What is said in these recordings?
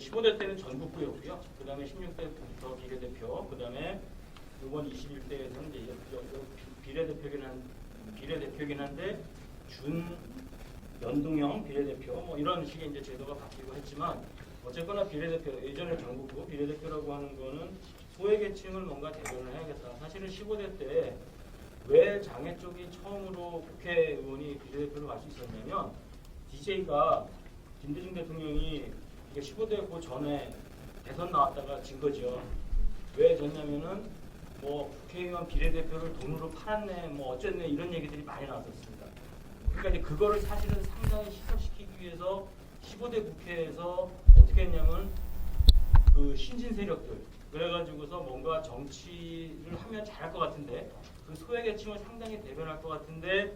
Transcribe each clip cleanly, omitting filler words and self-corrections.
15대 때는 전국구였고요. 그 다음에 16대부터 비례대표, 그 다음에 이번 21대에서는 이제 비례대표긴 한데 준 연동형 비례대표 뭐 이런 식의 이제 제도가 바뀌고 했지만 어쨌거나 비례대표 예전에 전국구 비례대표라고 하는 거는 소외계층을 뭔가 대변을 해야겠다. 사실은 15대 때 왜 장애 쪽이 처음으로 국회의원이 비례대표로 갈 수 있었냐면 DJ가 김대중 대통령이 이게 15대 그 전에 대선 나왔다가 진 거죠. 왜 졌냐면은 뭐 국회의원 비례대표를 돈으로 팔았네 뭐 어쨌네 이런 얘기들이 많이 나왔었습니다. 그러니까 이제 그거를 사실은 상당히 희석시키기 위해서 15대 국회에서 어떻게 했냐면 그 신진 세력들 그래가지고서 뭔가 정치를 하면 잘할 것 같은데 그 소외계층을 상당히 대변할 것 같은데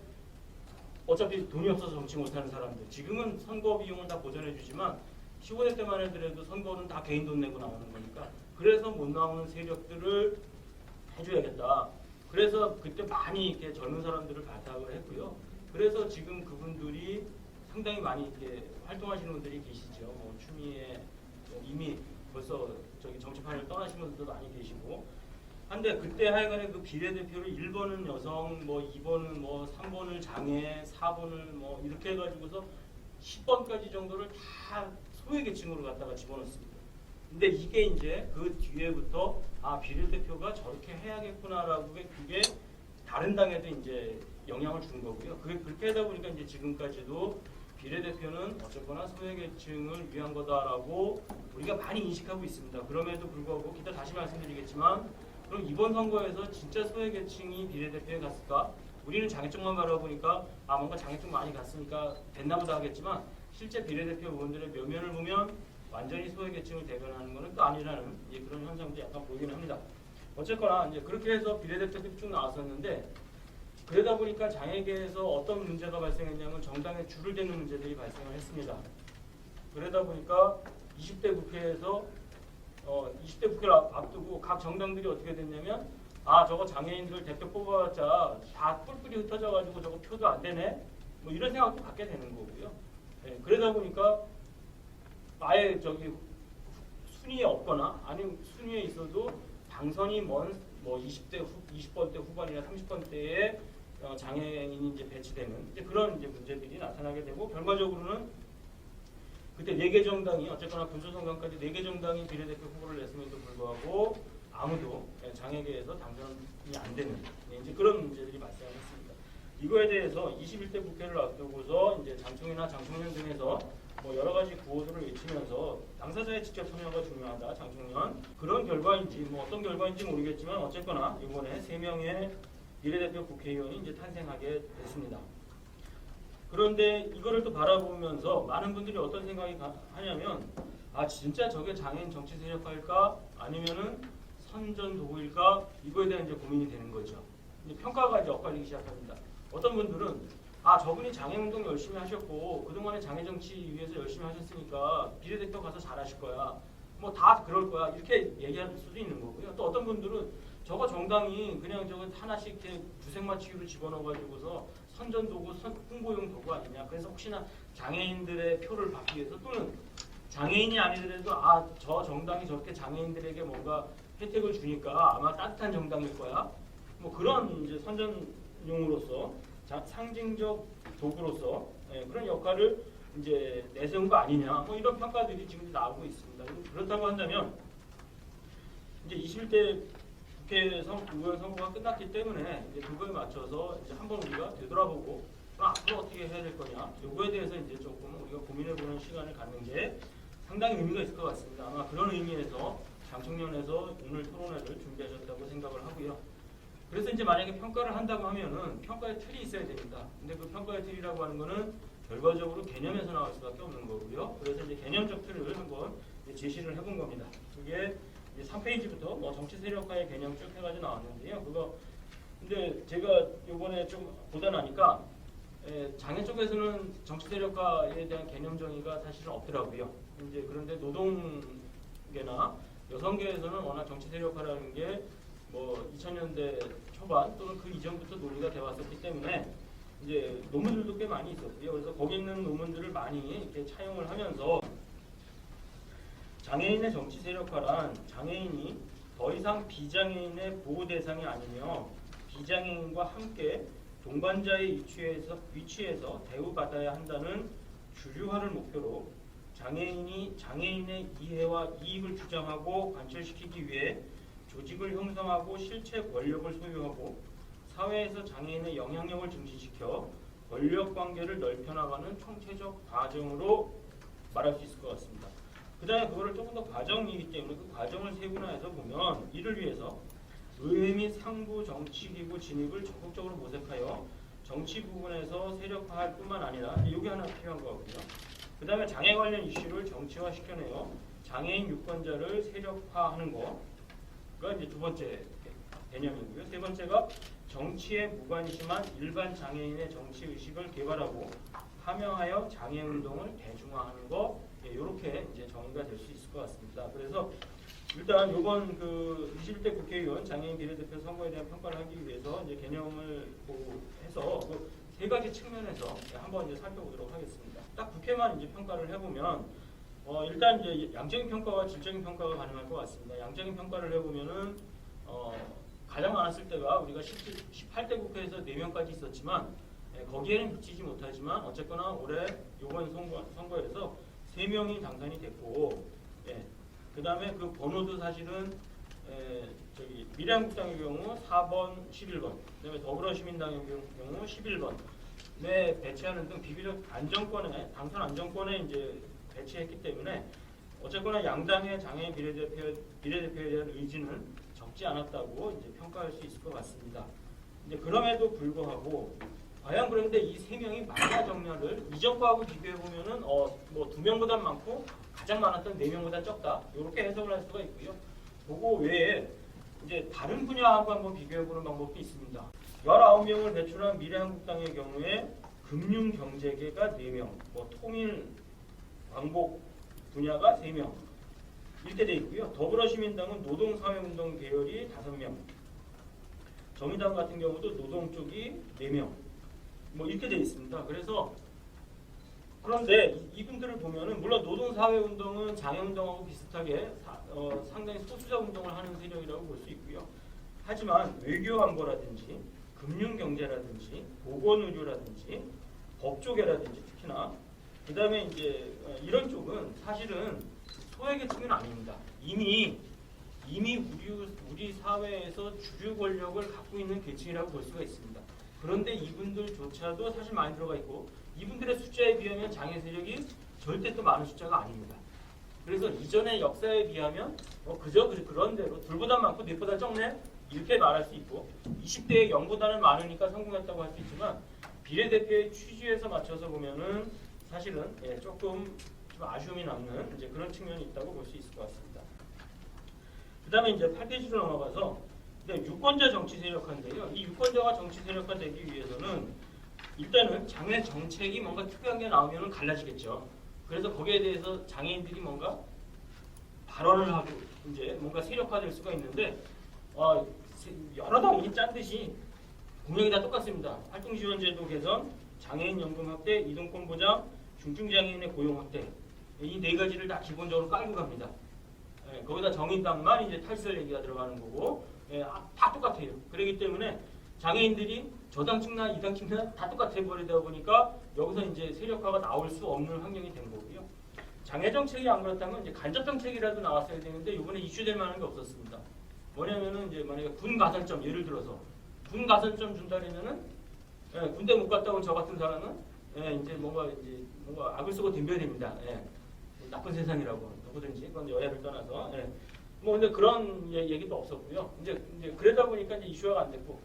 어차피 돈이 없어서 정치 못하는 사람들 지금은 선거 비용을 다 보전해주지만 15대 때만 해도 선거는 다 개인 돈 내고 나오는 거니까 그래서 못 나오는 세력들을 해줘야겠다. 그래서 그때 많이 이렇게 젊은 사람들을 발탁을 했고요. 그래서 지금 그분들이 상당히 많이 이렇게 활동하시는 분들이 계시죠. 뭐 추미애 이미 벌써 저기 정치판을 떠나신 분들도 많이 계시고. 한데 그때 하여간에 그 비례대표를 1번은 여성, 뭐 2번은 뭐 3번을 장애, 4번을 뭐 이렇게 해가지고서 10번까지 정도를 다 소외계층으로 갖다가 집어넣습니다. 근데 이게 이제 그 뒤에부터 아 비례대표가 저렇게 해야겠구나라고 그게 다른 당에도 이제 영향을 준 거고요. 그게 그렇게 하다 보니까 이제 지금까지도 비례대표는 어쨌거나 소외계층을 위한 거다라고 우리가 많이 인식하고 있습니다. 그럼에도 불구하고 이따 다시 말씀드리겠지만 그럼 이번 선거에서 진짜 소외계층이 비례대표에 갔을까? 우리는 장애 쪽만 바라보니까 아 뭔가 장애 쪽 많이 갔으니까 됐나 보다 하겠지만 실제 비례대표 의원들의 면면을 보면 완전히 소외계층을 대변하는 것은 또 아니라는 그런 현상도 약간 보이긴 합니다. 어쨌거나 이제 그렇게 해서 비례대표들이 쭉 나왔었는데 그러다 보니까 장애계에서 어떤 문제가 발생했냐면 정당에 줄을 대는 문제들이 발생을 했습니다. 그러다 보니까 20대 국회에서 20대 국회를 앞두고 각 정당들이 어떻게 됐냐면 아 저거 장애인들 대표 뽑아봤자 다 뿔뿔이 흩어져가지고 저거 표도 안 되네 뭐 이런 생각도 갖게 되는 거고요. 네, 그러다 보니까 아예 저기 순위에 없거나 아니면 순위에 있어도 당선이 먼 뭐 20번대 후반이나 30번대에 장애인이 이제 배치되는 이제 그런 이제 문제들이 나타나게 되고 결과적으로는 그때 4개 정당이 어쨌거나 군소정당까지 4개 정당이 비례대표 후보를 냈음에도 불구하고 아무도 장애계에서 당선이 안 되는 이제 그런 문제들이 발생했습니다. 이거에 대해서 21대 국회를 앞두고서 이제 장총이나 장총련 등에서 뭐 여러 가지 구호들을 외치면서 당사자의 직접 참여가 중요하다. 장총련 그런 결과인지 뭐 어떤 결과인지 모르겠지만 어쨌거나 이번에 3명의 비례대표 국회의원이 이제 탄생하게 됐습니다. 그런데 이거를 또 바라보면서 많은 분들이 어떤 생각이 하냐면 아 진짜 저게 장애인 정치 세력화일까 아니면은 선전 도구일까 이거에 대한 이제 고민이 되는 거죠. 이제 평가가 이제 엇갈리기 시작합니다. 어떤 분들은 아 저분이 장애운동 열심히 하셨고 그동안에 장애정치 위해서 열심히 하셨으니까 비례대표 가서 잘하실 거야. 뭐 다 그럴 거야. 이렇게 얘기할 수도 있는 거고요. 또 어떤 분들은 저거 정당이 그냥 저거 하나씩 이렇게 두생맞추기로 집어넣어가지고서 선전도구, 홍보용 도구 아니냐. 그래서 혹시나 장애인들의 표를 받기 위해서 또는 장애인이 아니더라도 아 저 정당이 저렇게 장애인들에게 뭔가 혜택을 주니까 아마 따뜻한 정당일 거야. 뭐 그런 이제 선전용으로서 상징적 도구로서 그런 역할을 이제 내세운 거 아니냐. 뭐 이런 평가들이 지금 나오고 있습니다. 그렇다고 한다면 이제 21대 국회 의원 선거가 끝났기 때문에 이제 그거에 맞춰서 이제 한번 우리가 되돌아보고 앞으로 어떻게 해야 될 거냐. 요거에 대해서 이제 조금 우리가 고민해보는 시간을 갖는 게 상당히 의미가 있을 것 같습니다. 아마 그런 의미에서 장총련에서 오늘 토론회를 준비하셨다고 생각을 하고요. 그래서 이제 만약에 평가를 한다고 하면은 평가의 틀이 있어야 됩니다. 근데 그 평가의 틀이라고 하는 거는 결과적으로 개념에서 나올 수밖에 없는 거고요. 그래서 이제 개념적 틀을 한번 제시를 해본 겁니다. 그게 이제 3페이지부터 뭐 정치 세력화의 개념 쭉 해가지고 나왔는데요. 그거 근데 제가 요번에 좀 보다 나니까 장애 쪽에서는 정치 세력화에 대한 개념 정의가 사실은 없더라고요. 이제 그런데 노동계나 여성계에서는 워낙 정치 세력화라는 게 뭐 2000년대 초반 또는 그 이전부터 논의가 돼 왔었기 때문에 이제 논문들도 꽤 많이 있었고요. 그래서 거기 있는 논문들을 많이 이렇게 차용을 하면서 장애인의 정치 세력화란 장애인이 더 이상 비장애인의 보호 대상이 아니며 비장애인과 함께 동반자의 위치에서 대우받아야 한다는 주류화를 목표로 장애인의 이해와 이익을 주장하고 관철시키기 위해 조직을 형성하고 실체 권력을 소유하고 사회에서 장애인의 영향력을 증진시켜 권력 관계를 넓혀나가는 총체적 과정으로 말할 수 있을 것 같습니다. 그 다음에 그거를 조금 더 과정이기 때문에 그 과정을 세분화해서 보면 이를 위해서 의회 및 상부 정치기구 진입을 적극적으로 모색하여 정치 부분에서 세력화할 뿐만 아니라 이게 하나 필요한 것 같고요. 그 다음에 장애 관련 이슈를 정치화 시켜내어 장애인 유권자를 세력화하는 거가 이제 두 번째 개념이고요. 세 번째가 정치에 무관심한 일반 장애인의 정치 의식을 개발하고 함양하여 장애 운동을 대중화하는 거, 이렇게 이제 정의가 될 수 있을 것 같습니다. 그래서 일단 이번 그 21대 국회의원 장애인 비례대표 선거에 대한 평가를 하기 위해서 이제 개념을 해서 그 세 가지 측면에서 한번 이제 살펴보도록 하겠습니다. 딱 국회만 이제 평가를 해보면 일단 이제 양적인 평가와 질적인 평가가 가능할 것 같습니다. 양적인 평가를 해보면은 가장 많았을 때가 우리가 18대 국회에서 4명까지 있었지만 거기에는 미치지 못하지만 어쨌거나 올해 이번 선거에서 3명이 당선이 됐고, 그 다음에 그 번호도 사실은 미래한국당의 경우 4번, 11번, 그다음에 더불어시민당의 경우 11번에 배치하는 등 비교적 안정권에 당선 안정권에 이제 배치했기 때문에 어쨌거나 양당의 장애인 비례대표에 대한 의지는 적지 않았다고 이제 평가할 수 있을 것 같습니다. 이제 그럼에도 불구하고 과연 그런데 이 3명이 만나 정렬을 이전 거하고 비교해 보면은 뭐 2명보다 많고 가장 많았던 4명보다 적다, 이렇게 해석을 할 수가 있고요. 그거 외에 이제 다른 분야하고 한번 비교해 보는 방법도 있습니다. 19명을 배출한 미래한국당의 경우에 금융경제계가 4명, 뭐 통일 광복 분야가 3명 이렇게 돼 있고요. 더불어시민당은 노동사회운동 계열이 5명, 정의당 같은 경우도 노동 쪽이 4명, 뭐 이렇게 돼 있습니다. 그래서 그런데 이분들을 보면은 물론 노동사회운동은 장애운동하고 비슷하게 상당히 소수자 운동을 하는 세력이라고 볼 수 있고요. 하지만 외교안보라든지 금융경제라든지 보건의료라든지 법조계라든지 특히나 그 다음에 이제 이런 쪽은 사실은 소외계층은 아닙니다. 이미 우리 사회에서 주류 권력을 갖고 있는 계층이라고 볼 수가 있습니다. 그런데 이분들조차도 사실 많이 들어가 있고 이분들의 숫자에 비하면 장애 세력이 절대 또 많은 숫자가 아닙니다. 그래서 이전의 역사에 비하면 그저 그런 대로 둘보다 많고 넷보다 적네 이렇게 말할 수 있고 20대에 0보다는 많으니까 성공했다고 할 수 있지만 비례대표의 취지에서 맞춰서 보면은 사실은 조금 좀 아쉬움이 남는 이제 그런 측면이 있다고 볼 수 있을 것 같습니다. 그 다음에 이제 8페이지로 넘어가서 유권자 정치 세력화인데요. 이 유권자가 정치 세력화되기 위해서는 일단은 장애 정책이 뭔가 특별한 게 나오면 갈라지겠죠. 그래서 거기에 대해서 장애인들이 뭔가 발언을 하고 이제 뭔가 세력화될 수가 있는데 여러 당이 짠 듯이 공약이 다 똑같습니다. 활동지원제도 개선, 장애인 연금 확대, 이동권 보장, 중증장애인의 고용 확대, 이 4가지를 다 기본적으로 깔고 갑니다. 거기다 정의당만 이제 탈세할 얘기가 들어가는 거고, 다 똑같아요. 그렇기 때문에 장애인들이 저당 측이나 이당 측이나 다 똑같아 버리다 보니까 여기서 이제 세력화가 나올 수 없는 환경이 된 거고요. 장애 정책이 안 그렇다면 이제 간접 정책이라도 나왔어야 되는데 이번에 이슈될 만한 게 없었습니다. 뭐냐면은 이제 만약에 군 가산점, 예를 들어서 군 가산점 준다면은 군대 못 갔다 온 저 같은 사람은 이제 뭔가 악을 쓰고 덤벼야 됩니다. 나쁜 세상이라고 누구든지 그건 여야를 떠나서 뭐 근데 그런 얘기도 없었고요. 이제 그러다 보니까 이제 이슈화가 안 됐고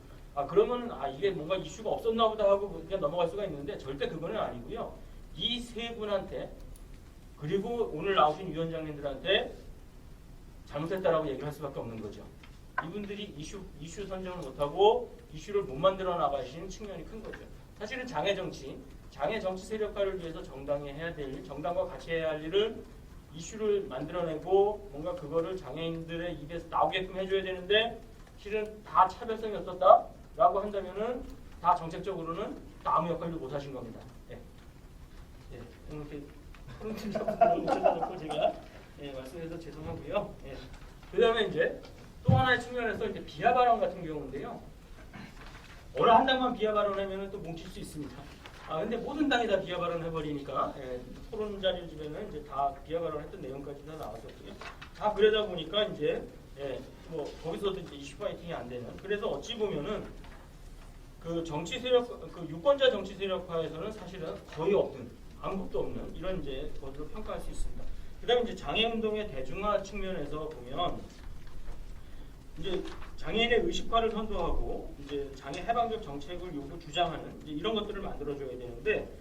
그러면 이게 뭔가 이슈가 없었나 보다 하고 그냥 넘어갈 수가 있는데 절대 그거는 아니고요. 이 세 분한테 그리고 오늘 나오신 위원장님들한테 잘못했다라고 얘기를 할 수밖에 없는 거죠. 이분들이 이슈 선정을 못하고 이슈를 못 만들어 나가시는 측면이 큰 거죠. 사실은 장애 정치 세력화를 위해서 정당이 해야 될 일, 정당과 같이 해야 할 일을 이슈를 만들어내고 뭔가 그거를 장애인들의 입에서 나오게끔 해줘야 되는데 실은 다 차별성이 없었다라고 한다면은 다 정책적으로는 다 아무 역할도 못 하신 겁니다. 이렇게 프론트를 놓고 제가 예, 말씀해서 죄송하고요. 예. 그다음에 이제 또 하나의 측면에서 이제 비하 발언 같은 경우인데요. 어느 한 당만 비하 발언하면 또 뭉칠 수 있습니다. 근데 모든 당이 다 비하 발언 해버리니까 토론 자리 주변은 이제 다 비하 발언했던 내용까지 다 나왔었고요. 다 그러다 보니까 이제 뭐 거기서도 이제 이슈 파이팅이 안 되는. 그래서 어찌 보면은 그 정치 세력, 그 유권자 정치 세력화에서는 사실은 거의 없는, 아무것도 없는 이런 이제 것으로 평가할 수 있습니다. 그다음에 이제 장애운동의 대중화 측면에서 보면 이제 장애인의 의식화를 선도하고 이제 장애 해방적 정책을 주장하는 이제 이런 것들을 만들어줘야 되는데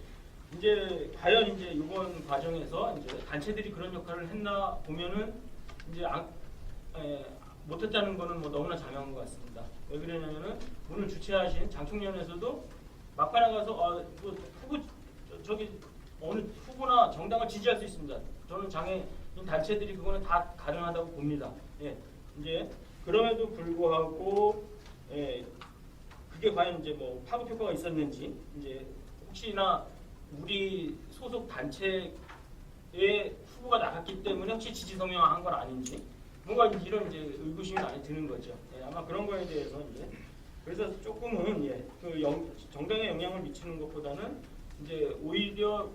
이제 과연 이제 이번 과정에서 이제 단체들이 그런 역할을 했나 보면은 이제 못했다는 거는 뭐 너무나 자명한 것 같습니다. 왜 그러냐면은 오늘 주최하신 장총련에서도 막판에 가서 뭐 후보 저기 어느 후보나 정당을 지지할 수 있습니다. 저는 장애인 단체들이 그거는 다 가능하다고 봅니다. 예, 이제 그럼에도 불구하고 그게 과연 이제 뭐 파급 효과가 있었는지 이제 혹시나 우리 소속 단체의 후보가 나갔기 때문에 혹시 지지 성명한 건 아닌지 뭔가 이런 이제 의구심이 많이 드는 거죠. 아마 그런 거에 대해서 이제 그래서 조금은 그 정당에 영향을 미치는 것보다는 이제 오히려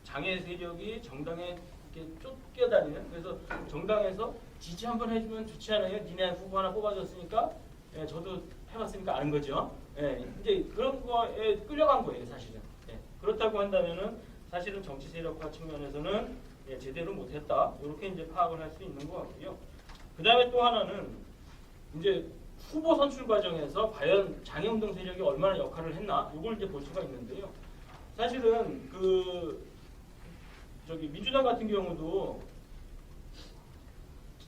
장애 세력이 정당에 이렇게 쫓겨다니는 그래서 정당에서 지지 한번 해주면 좋지 않아요? 니네 후보 하나 뽑아줬으니까 저도 해봤으니까 아는 거죠. 이제 그런 거에 끌려간 거예요, 사실은. 그렇다고 한다면은 사실은 정치 세력화 측면에서는 제대로 못했다 이렇게 이제 파악을 할 수 있는 것 같고요. 그 다음에 또 하나는 이제 후보 선출 과정에서 과연 장애운동 세력이 얼마나 역할을 했나 이걸 이제 볼 수가 있는데요. 사실은 그 저기 민주당 같은 경우도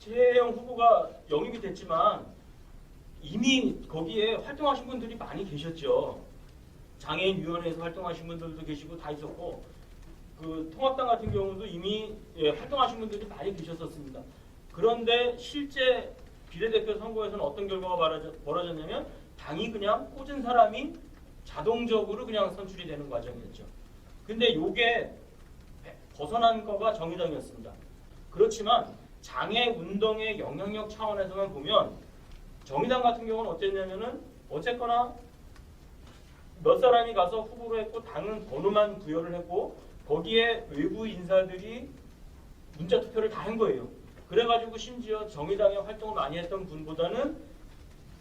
최혜영 후보가 영입이 됐지만 이미 거기에 활동하신 분들이 많이 계셨죠. 장애인 위원회에서 활동하신 분들도 계시고 다 있었고 그 통합당 같은 경우도 이미 활동하신 분들이 많이 계셨었습니다. 그런데 실제 비례대표 선거에서는 어떤 결과가 벌어졌냐면 당이 그냥 꽂은 사람이 자동적으로 그냥 선출이 되는 과정이었죠. 근데 요게 벗어난 거가 정의당이었습니다. 그렇지만 장애 운동의 영향력 차원에서만 보면 정의당 같은 경우는 어땠냐면은 어쨌거나 몇 사람이 가서 후보로 했고 당은 번호만 부여를 했고 거기에 외부 인사들이 문자 투표를 다 한 거예요. 그래가지고 심지어 정의당에 활동을 많이 했던 분보다는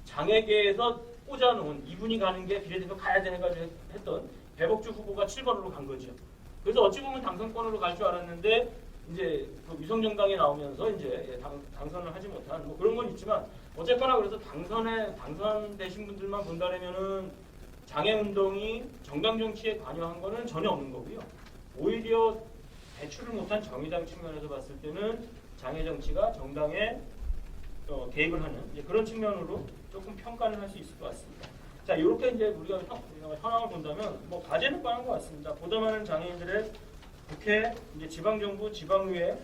장애계에서 꽂아놓은 이분이 가는 게 비례대표 가야 돼 해가지고 했던 배복주 후보가 7번으로 간 거죠. 그래서 어찌 보면 당선권으로 갈 줄 알았는데 이제 그 위성정당에 나오면서 이제 당선을 하지 못한 뭐 그런 건 있지만 어쨌거나 그래서 당선되신 분들만 본다면은 장애운동이 정당 정치에 관여한 거는 전혀 없는 거고요. 오히려 배출을 못한 정의당 측면에서 봤을 때는 장애 정치가 정당에 개입을 하는 이제 그런 측면으로 조금 평가를 할 수 있을 것 같습니다. 자, 이렇게 이제 우리가 현황을 본다면 뭐 과제는 뻔한 것 같습니다. 보다 많은 장애인들의 국회, 이제 지방정부, 지방의회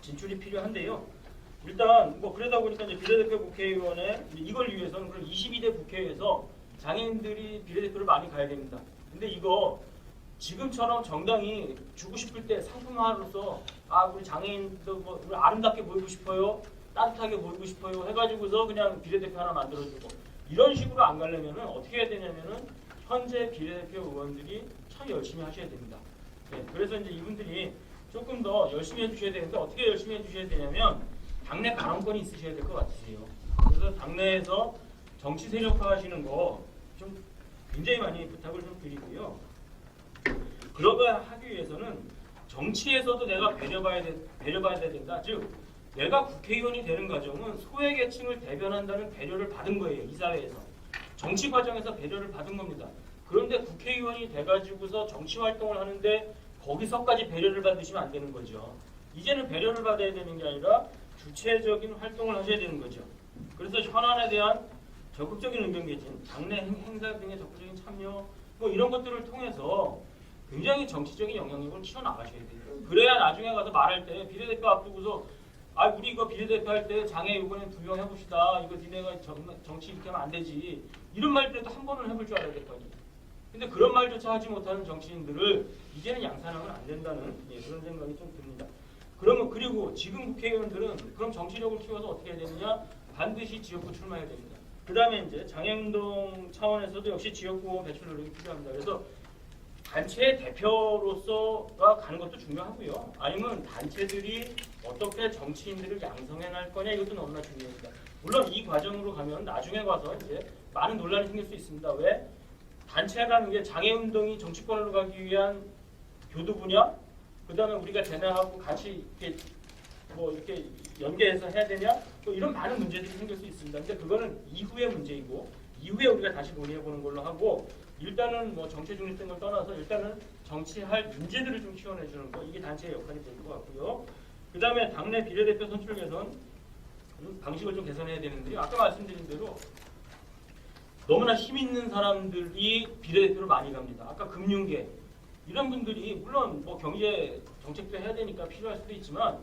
진출이 필요한데요. 일단 뭐 그러다 보니까 이제 비례대표 국회의원에 이걸 위해서는 그럼 22대 국회에서 장애인들이 비례대표를 많이 가야 됩니다. 근데 이거 지금처럼 정당이 주고 싶을 때 상품화로서 우리 장애인도 뭐 우리 아름답게 보이고 싶어요, 따뜻하게 보이고 싶어요 해가지고서 그냥 비례대표 하나 만들어주고 이런 식으로 안 가려면은 어떻게 해야 되냐면은 현재 비례대표 의원들이 참 열심히 하셔야 됩니다. 그래서 이제 이분들이 조금 더 열심히 해주셔야 되는데 어떻게 열심히 해주셔야 되냐면 당내 발언권이 있으셔야 될 것 같으세요. 그래서 당내에서 정치 세력화 하시는 거 좀 굉장히 많이 부탁을 좀 드리고요. 그러고 하기 위해서는 정치에서도 내가 배려받아야 된다. 즉 내가 국회의원이 되는 과정은 소외계층을 대변한다는 배려를 받은 거예요. 이 사회에서. 정치 과정에서 배려를 받은 겁니다. 그런데 국회의원이 돼가지고서 정치활동을 하는데 거기서까지 배려를 받으시면 안 되는 거죠. 이제는 배려를 받아야 되는 게 아니라 주체적인 활동을 하셔야 되는 거죠. 그래서 현안에 대한 적극적인 의견 개진, 당내 행사 등의 적극적인 참여 뭐 이런 것들을 통해서 굉장히 정치적인 영향력을 키워나가셔야 돼요. 그래야 나중에 가서 말할 때 비례대표 앞두고서 우리 이거 비례대표 할 때 장애 요번에 두명해봅시다. 이거 니네가 정치 이렇게 하면 안 되지. 이런 말들도 한 번은 해볼 줄 알아야 될 거 아니에요. 근데 그런 말조차 하지 못하는 정치인들을 이제는 양산하면 안 된다는 그런 생각이 좀 듭니다. 그러면 그리고 지금 국회의원들은 그럼 정치력을 키워서 어떻게 해야 되느냐? 반드시 지역구 출마해야 됩니다. 그 다음에 이제 장애운동 차원에서도 역시 지역구 배출 노력이 필요합니다. 그래서 단체 대표로서가 가는 것도 중요하고요. 아니면 단체들이 어떻게 정치인들을 양성해 날 거냐 이것도 너무나 중요합니다. 물론 이 과정으로 가면 나중에 가서 이제 많은 논란이 생길 수 있습니다. 왜? 단체라는 게 장애운동이 정치권으로 가기 위한 교두부냐? 그 다음에 우리가 쟤네하고 같이 이렇게 연계해서 해야 되냐? 또 이런 많은 문제들이 생길 수 있습니다. 근데 그거는 이후의 문제이고 이후에 우리가 다시 논의해보는 걸로 하고 일단은 뭐 정치 중립성을 떠나서 일단은 정치할 문제들을 좀 키워내주는 거 이게 단체의 역할이 될 것 같고요. 그 다음에 당내 비례대표 선출 개선 방식을 좀 개선해야 되는데요. 아까 말씀드린 대로 너무나 힘 있는 사람들이 비례대표를 많이 갑니다. 아까 금융계 이런 분들이 물론 뭐 경제 정책도 해야 되니까 필요할 수도 있지만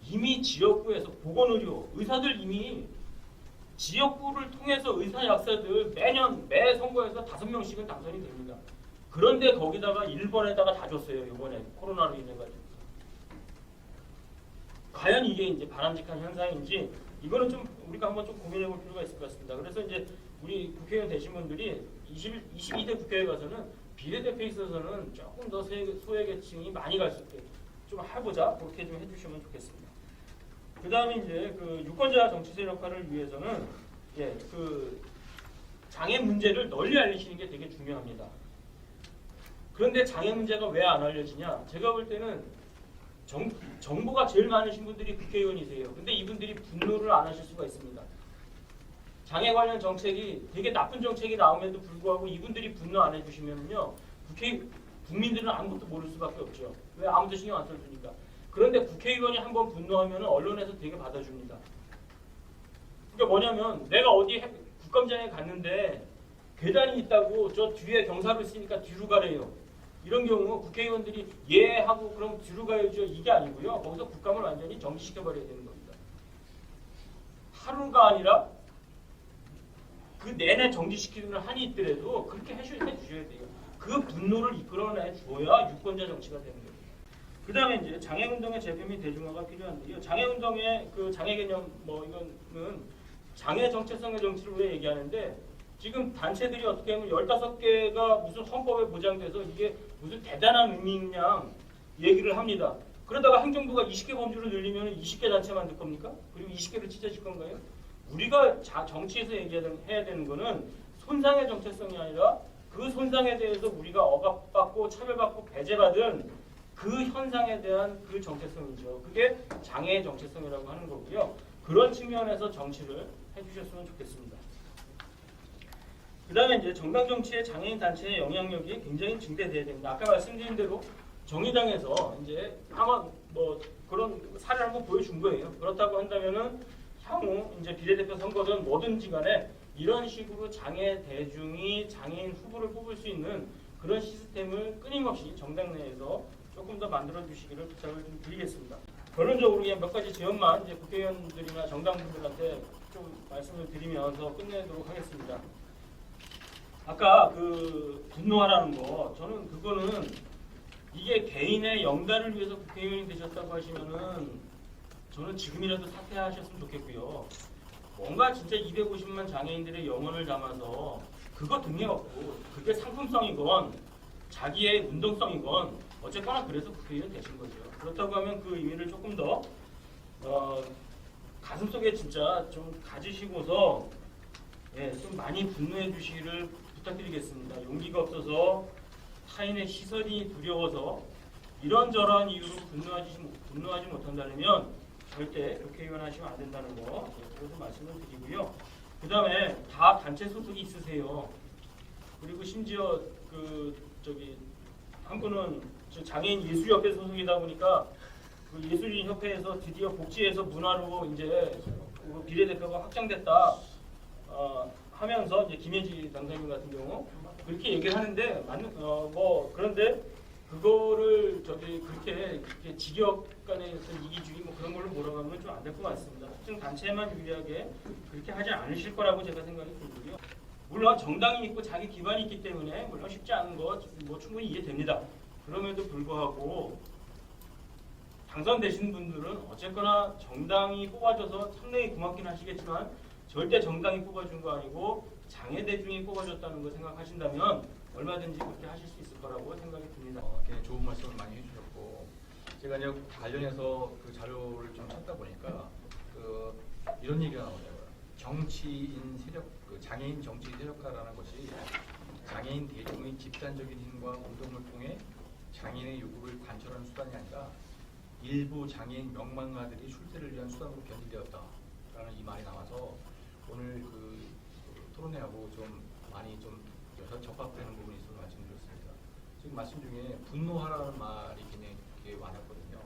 이미 지역구에서 보건의료 의사들 이미 지역구를 통해서 의사 약사들 매년 매 선거에서 5명씩은 당선이 됩니다. 그런데 거기다가 1번에다가 다 줬어요. 이번에 코로나로 인해 가지고. 과연 이게 이제 바람직한 현상인지 이거는 좀 우리가 한번 좀 고민해 볼 필요가 있을 것 같습니다. 그래서 이제 우리 국회의원 되신 분들이 22대 국회에 가서는 비례대표에 있어서는 조금 더 소외계층이 많이 갈 수 있게 좀 해보자 그렇게 좀 해주시면 좋겠습니다. 그 다음에 이제 그 유권자 정치 세력화를 위해서는 그 장애 문제를 널리 알리시는 게 되게 중요합니다. 그런데 장애 문제가 왜 안 알려지냐? 제가 볼 때는 정보가 제일 많으신 분들이 국회의원이세요. 근데 이분들이 분노를 안 하실 수가 있습니다. 장애 관련 정책이 되게 나쁜 정책이 나옴에도 불구하고 이분들이 분노 안 해주시면요, 국민들은 아무것도 모를 수밖에 없죠. 왜? 아무도 신경 안 써주니까. 그런데 국회의원이 한번 분노하면 언론에서 되게 받아줍니다. 그러니까 뭐냐면 내가 어디 국감장에 갔는데 계단이 있다고 저 뒤에 경사로 있으니까 뒤로 가래요. 이런 경우 국회의원들이 예 하고 그럼 뒤로 가야죠. 이게 아니고요. 거기서 국감을 완전히 정지시켜버려야 되는 겁니다. 하루가 아니라 그 내내 정지시키는 한이 있더라도 그렇게 해주셔야 돼요. 그 분노를 이끌어내 줘야 유권자 정치가 되는 거예요. 그 다음에 이제 장애운동의 재배 및 대중화가 필요한데요. 장애운동의 그 장애 개념 뭐 이거는 장애 정체성의 정치를 왜 얘기하는데 지금 단체들이 어떻게 하면 15개가 무슨 헌법에 보장돼서 이게 무슨 대단한 의미냐 얘기를 합니다. 그러다가 행정부가 20개 범주를 늘리면 20개 단체 만들 겁니까? 그리고 20개를 찢어질 건가요? 우리가 정치에서 해야 되는 거는 손상의 정체성이 아니라 그 손상에 대해서 우리가 억압받고 차별받고 배제받은 그 현상에 대한 그 정체성이죠. 그게 장애의 정체성이라고 하는 거고요. 그런 측면에서 정치를 해주셨으면 좋겠습니다. 그 다음에 이제 정당 정치의 장애인 단체의 영향력이 굉장히 증대돼야 됩니다. 아까 말씀드린 대로 정의당에서 이제 아마 뭐 그런 사례를 한번 보여준 거예요. 그렇다고 한다면은 향후 이제 비례대표 선거든 뭐든지 간에 이런 식으로 장애 대중이 장애인 후보를 뽑을 수 있는 그런 시스템을 끊임없이 정당 내에서 조금 더 만들어 주시기를 부탁을 좀 드리겠습니다. 결론적으로 그냥 몇 가지 제언만 이제 국회의원들이나 정당분들한테 좀 말씀을 드리면서 끝내도록 하겠습니다. 아까 그 분노하라는 거 저는 그거는 이게 개인의 영달을 위해서 국회의원이 되셨다고 하시면은 저는 지금이라도 사퇴하셨으면 좋겠고요. 뭔가 진짜 250만 장애인들의 영혼을 담아서 그거 등에 업고 그게 상품성이건 자기의 운동성이건 어쨌거나 그래서 국회의원 되신 거죠. 그렇다고 하면 그 의미를 조금 더 가슴속에 진짜 좀 가지시고서 좀 많이 분노해 주시기를 부탁드리겠습니다. 용기가 없어서 타인의 시선이 두려워서 이런저런 이유로 분노하지 못한다면 절대 국회의원 하시면 안 된다는 거 그래서 말씀을 드리고요. 그 다음에 다 단체 소속이 있으세요. 그리고 심지어 한 분은 장애인 예술협회 소속이다 보니까 그 예술인협회에서 드디어 복지에서 문화로 이제 비례대표가 확장됐다 하면서 이제 김혜지 당사님 같은 경우 그렇게 얘기를 하는데 그런데 그거를 그렇게 직역 간의 이기주의 뭐 그런 걸로 몰아가면 좀 안 될 것 같습니다. 특정 단체만 유리하게 그렇게 하지 않으실 거라고 제가 생각이 들고요. 물론 정당이 있고 자기 기반이 있기 때문에 물론 쉽지 않은 거 뭐 충분히 이해됩니다. 그럼에도 불구하고 당선되신 분들은 어쨌거나 정당이 뽑아줘서 상당히 고맙긴 하시겠지만 절대 정당이 뽑아준 거 아니고 장애 대중이 뽑아줬다는 거 생각하신다면 얼마든지 그렇게 하실 수 있을 거라고 생각이 듭니다. 굉장히 좋은 말씀을 많이 해주셨고, 제가 이제 관련해서 그 자료를 좀 찾다 보니까 이런 얘기가 나오더라고요. 정치인 세력, 장애인 정치 세력화라는 것이 장애인 대중의 집단적인 힘과 운동을 통해 장애인의 요구를 관철하는 수단이 아니라 일부 장애인 명망가들이 출세를 위한 수단으로 변질되었다라는 이 말이 나와서 오늘 토론회하고 좀 많이 좀 적합되는 부분이 있어서 말씀드렸습니다. 지금 말씀 중에 분노하라는 말이 굉장히 많았거든요.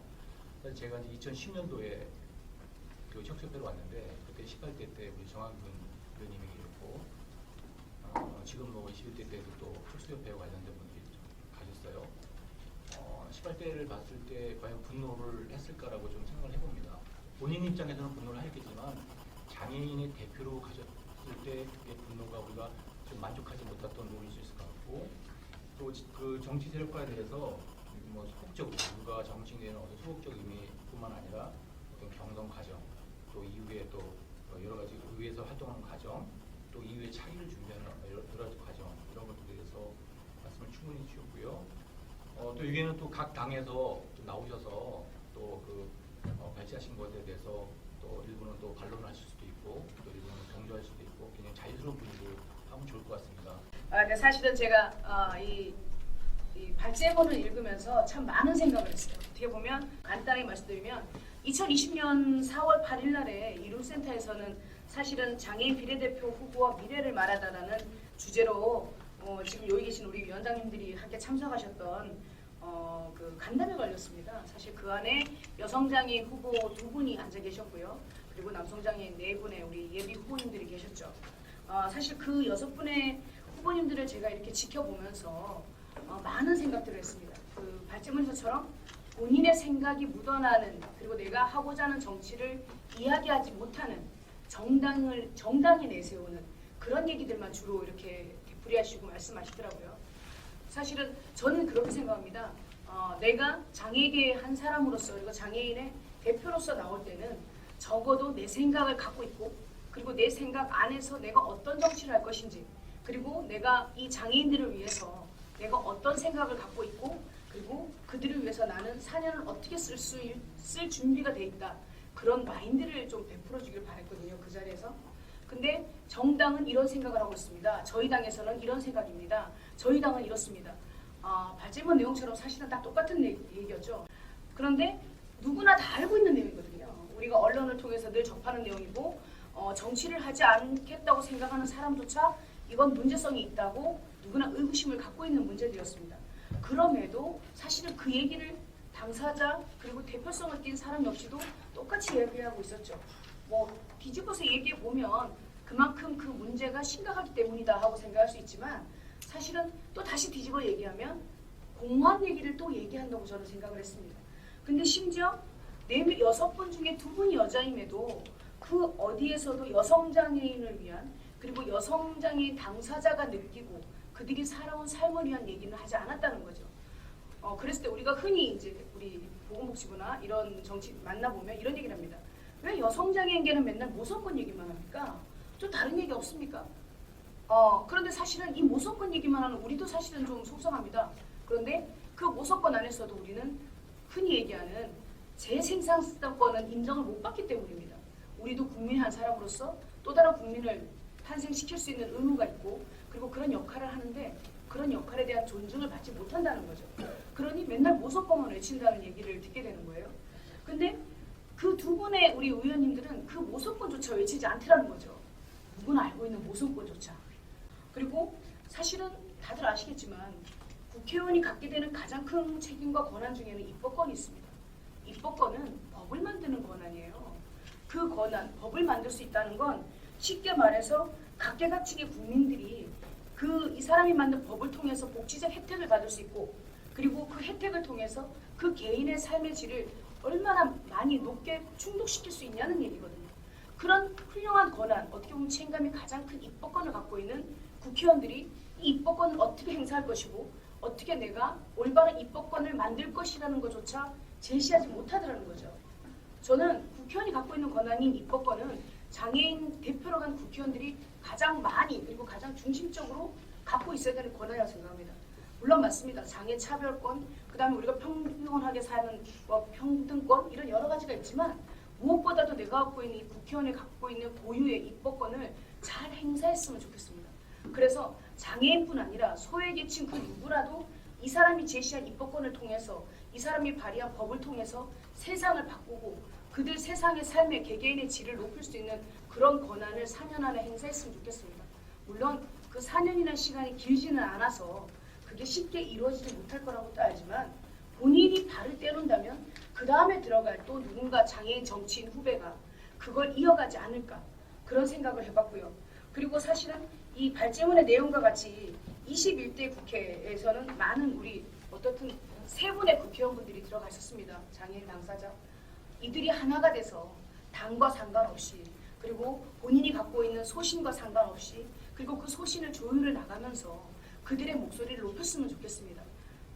그래서 제가 이제 2010년도에 그 혁신회로 왔는데 그때 18대 때 우리 정한근 의원님이 계셨고 지금 뭐 21대 때도 또 혁신협회와 관련된 분들이 가셨어요. 18대를 봤을 때 과연 분노를 했을까라고 좀 생각을 해봅니다. 본인 입장에서는 분노를 하겠지만 장애인의 대표로 가졌을 때 그게 분노가 우리가 좀 만족하지 못했던 부분일 수 있을 것 같고, 또 그 정치 세력화에 대해서 뭐 소극적으로 우리가 정치인에는 어떤 소극적 의미뿐만 아니라 어떤 경선 과정, 또 이후에 또 여러 가지 의회에서 활동하는 과정, 또 이후에 차이를 준비하는 여러 가지 과정, 이런 것들에 대해서 말씀을 충분히 주셨고요. 또 여기는 또 각 당에서 또 나오셔서 또 발제하신 것에 대해서 또 일부는 또 반론을 하실 수도 있고, 또 일부는 경조할 수도 있고, 굉장히 자유스러운 분위기로 하면 좋을 것 같습니다. 근데 사실은 제가 이 발제본을 읽으면서 참 많은 생각을 했어요. 어떻게 보면 간단하게 말씀드리면 2020년 4월 8일 날에 이 룰센터에서는 사실은 장애인 비례대표 후보와 미래를 말하다라는 주제로 지금 여기 계신 우리 위원장님들이 함께 참석하셨던 그 간담회 걸렸습니다. 사실 그 안에 여성장애인 후보 2분이 앉아 계셨고요. 그리고 남성장애인 4분의 우리 예비 후보님들이 계셨죠. 사실 그 6분의 후보님들을 제가 이렇게 지켜보면서 많은 생각들을 했습니다. 그 발제문서처럼 본인의 생각이 묻어나는, 그리고 내가 하고자 하는 정치를 이야기하지 못하는 정당이 내세우는 그런 얘기들만 주로 이렇게 되풀이하시고 말씀하시더라고요. 사실은 저는 그렇게 생각합니다. 내가 장애계의 한 사람으로서, 그리고 장애인의 대표로서 나올 때는 적어도 내 생각을 갖고 있고, 그리고 내 생각 안에서 내가 어떤 정치를 할 것인지, 그리고 내가 이 장애인들을 위해서 내가 어떤 생각을 갖고 있고, 그리고 그들을 위해서 나는 사년을 어떻게 쓸 준비가 돼 있다. 그런 마인드를 좀 베풀어 주길 바랬거든요. 그 자리에서. 근데 정당은 이런 생각을 하고 있습니다. 저희 당에서는 이런 생각입니다. 저희 당은 이렇습니다. 발제문 내용처럼 사실은 다 똑같은 얘기였죠. 그런데 누구나 다 알고 있는 내용이거든요. 우리가 언론을 통해서 늘 접하는 내용이고, 정치를 하지 않겠다고 생각하는 사람조차 이건 문제성이 있다고 누구나 의구심을 갖고 있는 문제들이었습니다. 그럼에도 사실은 그 얘기를 당사자 그리고 대표성을 띈 사람 역시도 똑같이 얘기하고 있었죠. 뭐 뒤집어서 얘기해 보면 그만큼 그 문제가 심각하기 때문이다 하고 생각할 수 있지만, 사실은 또 다시 뒤집어 얘기하면 공무원 얘기를 또 얘기한다고 저는 생각을 했습니다. 근데 심지어 6분 중에 2분이 여자임에도 그 어디에서도 여성장애인을 위한, 그리고 여성장애인 당사자가 느끼고 그들이 살아온 삶을 위한 얘기는 하지 않았다는 거죠. 그랬을 때 우리가 흔히 이제 우리 보건복지부나 이런 정치 만나보면 이런 얘기를 합니다. 왜 여성장애인계는 맨날 모성권 얘기만 합니까? 좀 다른 얘기 없습니까? 그런데 사실은 이 모성권 얘기만 하는 우리도 사실은 좀 속상합니다. 그런데 그 모성권 안에서도 우리는 흔히 얘기하는 재생산권은 인정을 못 받기 때문입니다. 우리도 국민의 한 사람으로서 또 다른 국민을 탄생시킬 수 있는 의무가 있고, 그리고 그런 역할을 하는데 그런 역할에 대한 존중을 받지 못한다는 거죠. 그러니 맨날 모성권만 외친다는 얘기를 듣게 되는 거예요. 근데 그 2분의 우리 의원님들은 그 모성권조차 외치지 않더라는 거죠. 누구나 알고 있는 모성권조차. 그리고 사실은 다들 아시겠지만 국회의원이 갖게 되는 가장 큰 책임과 권한 중에는 입법권이 있습니다. 입법권은 법을 만드는 권한이에요. 그 권한, 법을 만들 수 있다는 건 쉽게 말해서 각계각층의 국민들이 이 사람이 만든 법을 통해서 복지적 혜택을 받을 수 있고, 그리고 그 혜택을 통해서 그 개인의 삶의 질을 얼마나 많이 높게 충족시킬 수 있냐는 얘기거든요. 그런 훌륭한 권한, 어떻게 보면 책임감이 가장 큰 입법권을 갖고 있는 국회의원들이 이 입법권을 어떻게 행사할 것이고, 어떻게 내가 올바른 입법권을 만들 것이라는 것조차 제시하지 못하더라는 거죠. 저는 국회의원이 갖고 있는 권한인 입법권은 장애인 대표로 간 국회의원들이 가장 많이 그리고 가장 중심적으로 갖고 있어야 되는 권한이라고 생각합니다. 물론 맞습니다. 장애 차별권, 그다음에 우리가 평등하게 사는 평등권 이런 여러 가지가 있지만 무엇보다도 내가 갖고 있는 이 국회의원이 갖고 있는 고유의 입법권을 잘 행사했으면 좋겠습니다. 그래서 장애인뿐 아니라 소외계층 그 누구라도 이 사람이 제시한 입법권을 통해서 이 사람이 발의한 법을 통해서 세상을 바꾸고 그들 세상의 삶의 개개인의 질을 높일 수 있는 그런 권한을 4년 안에 행사했으면 좋겠습니다. 물론 그 4년이라는 시간이 길지는 않아서 그게 쉽게 이루어지지 못할 거라고도 알지만 본인이 발을 떼놓는다면 그 다음에 들어갈 또 누군가 장애인 정치인 후배가 그걸 이어가지 않을까 그런 생각을 해봤고요. 그리고 사실은 이 발제문의 내용과 같이 21대 국회에서는 많은 우리 어떻든 세 분의 국회의원분들이 들어가 있었습니다. 장애인 당사자. 이들이 하나가 돼서 당과 상관없이 그리고 본인이 갖고 있는 소신과 상관없이 그리고 그 소신을 조율해 나가면서 그들의 목소리를 높였으면 좋겠습니다.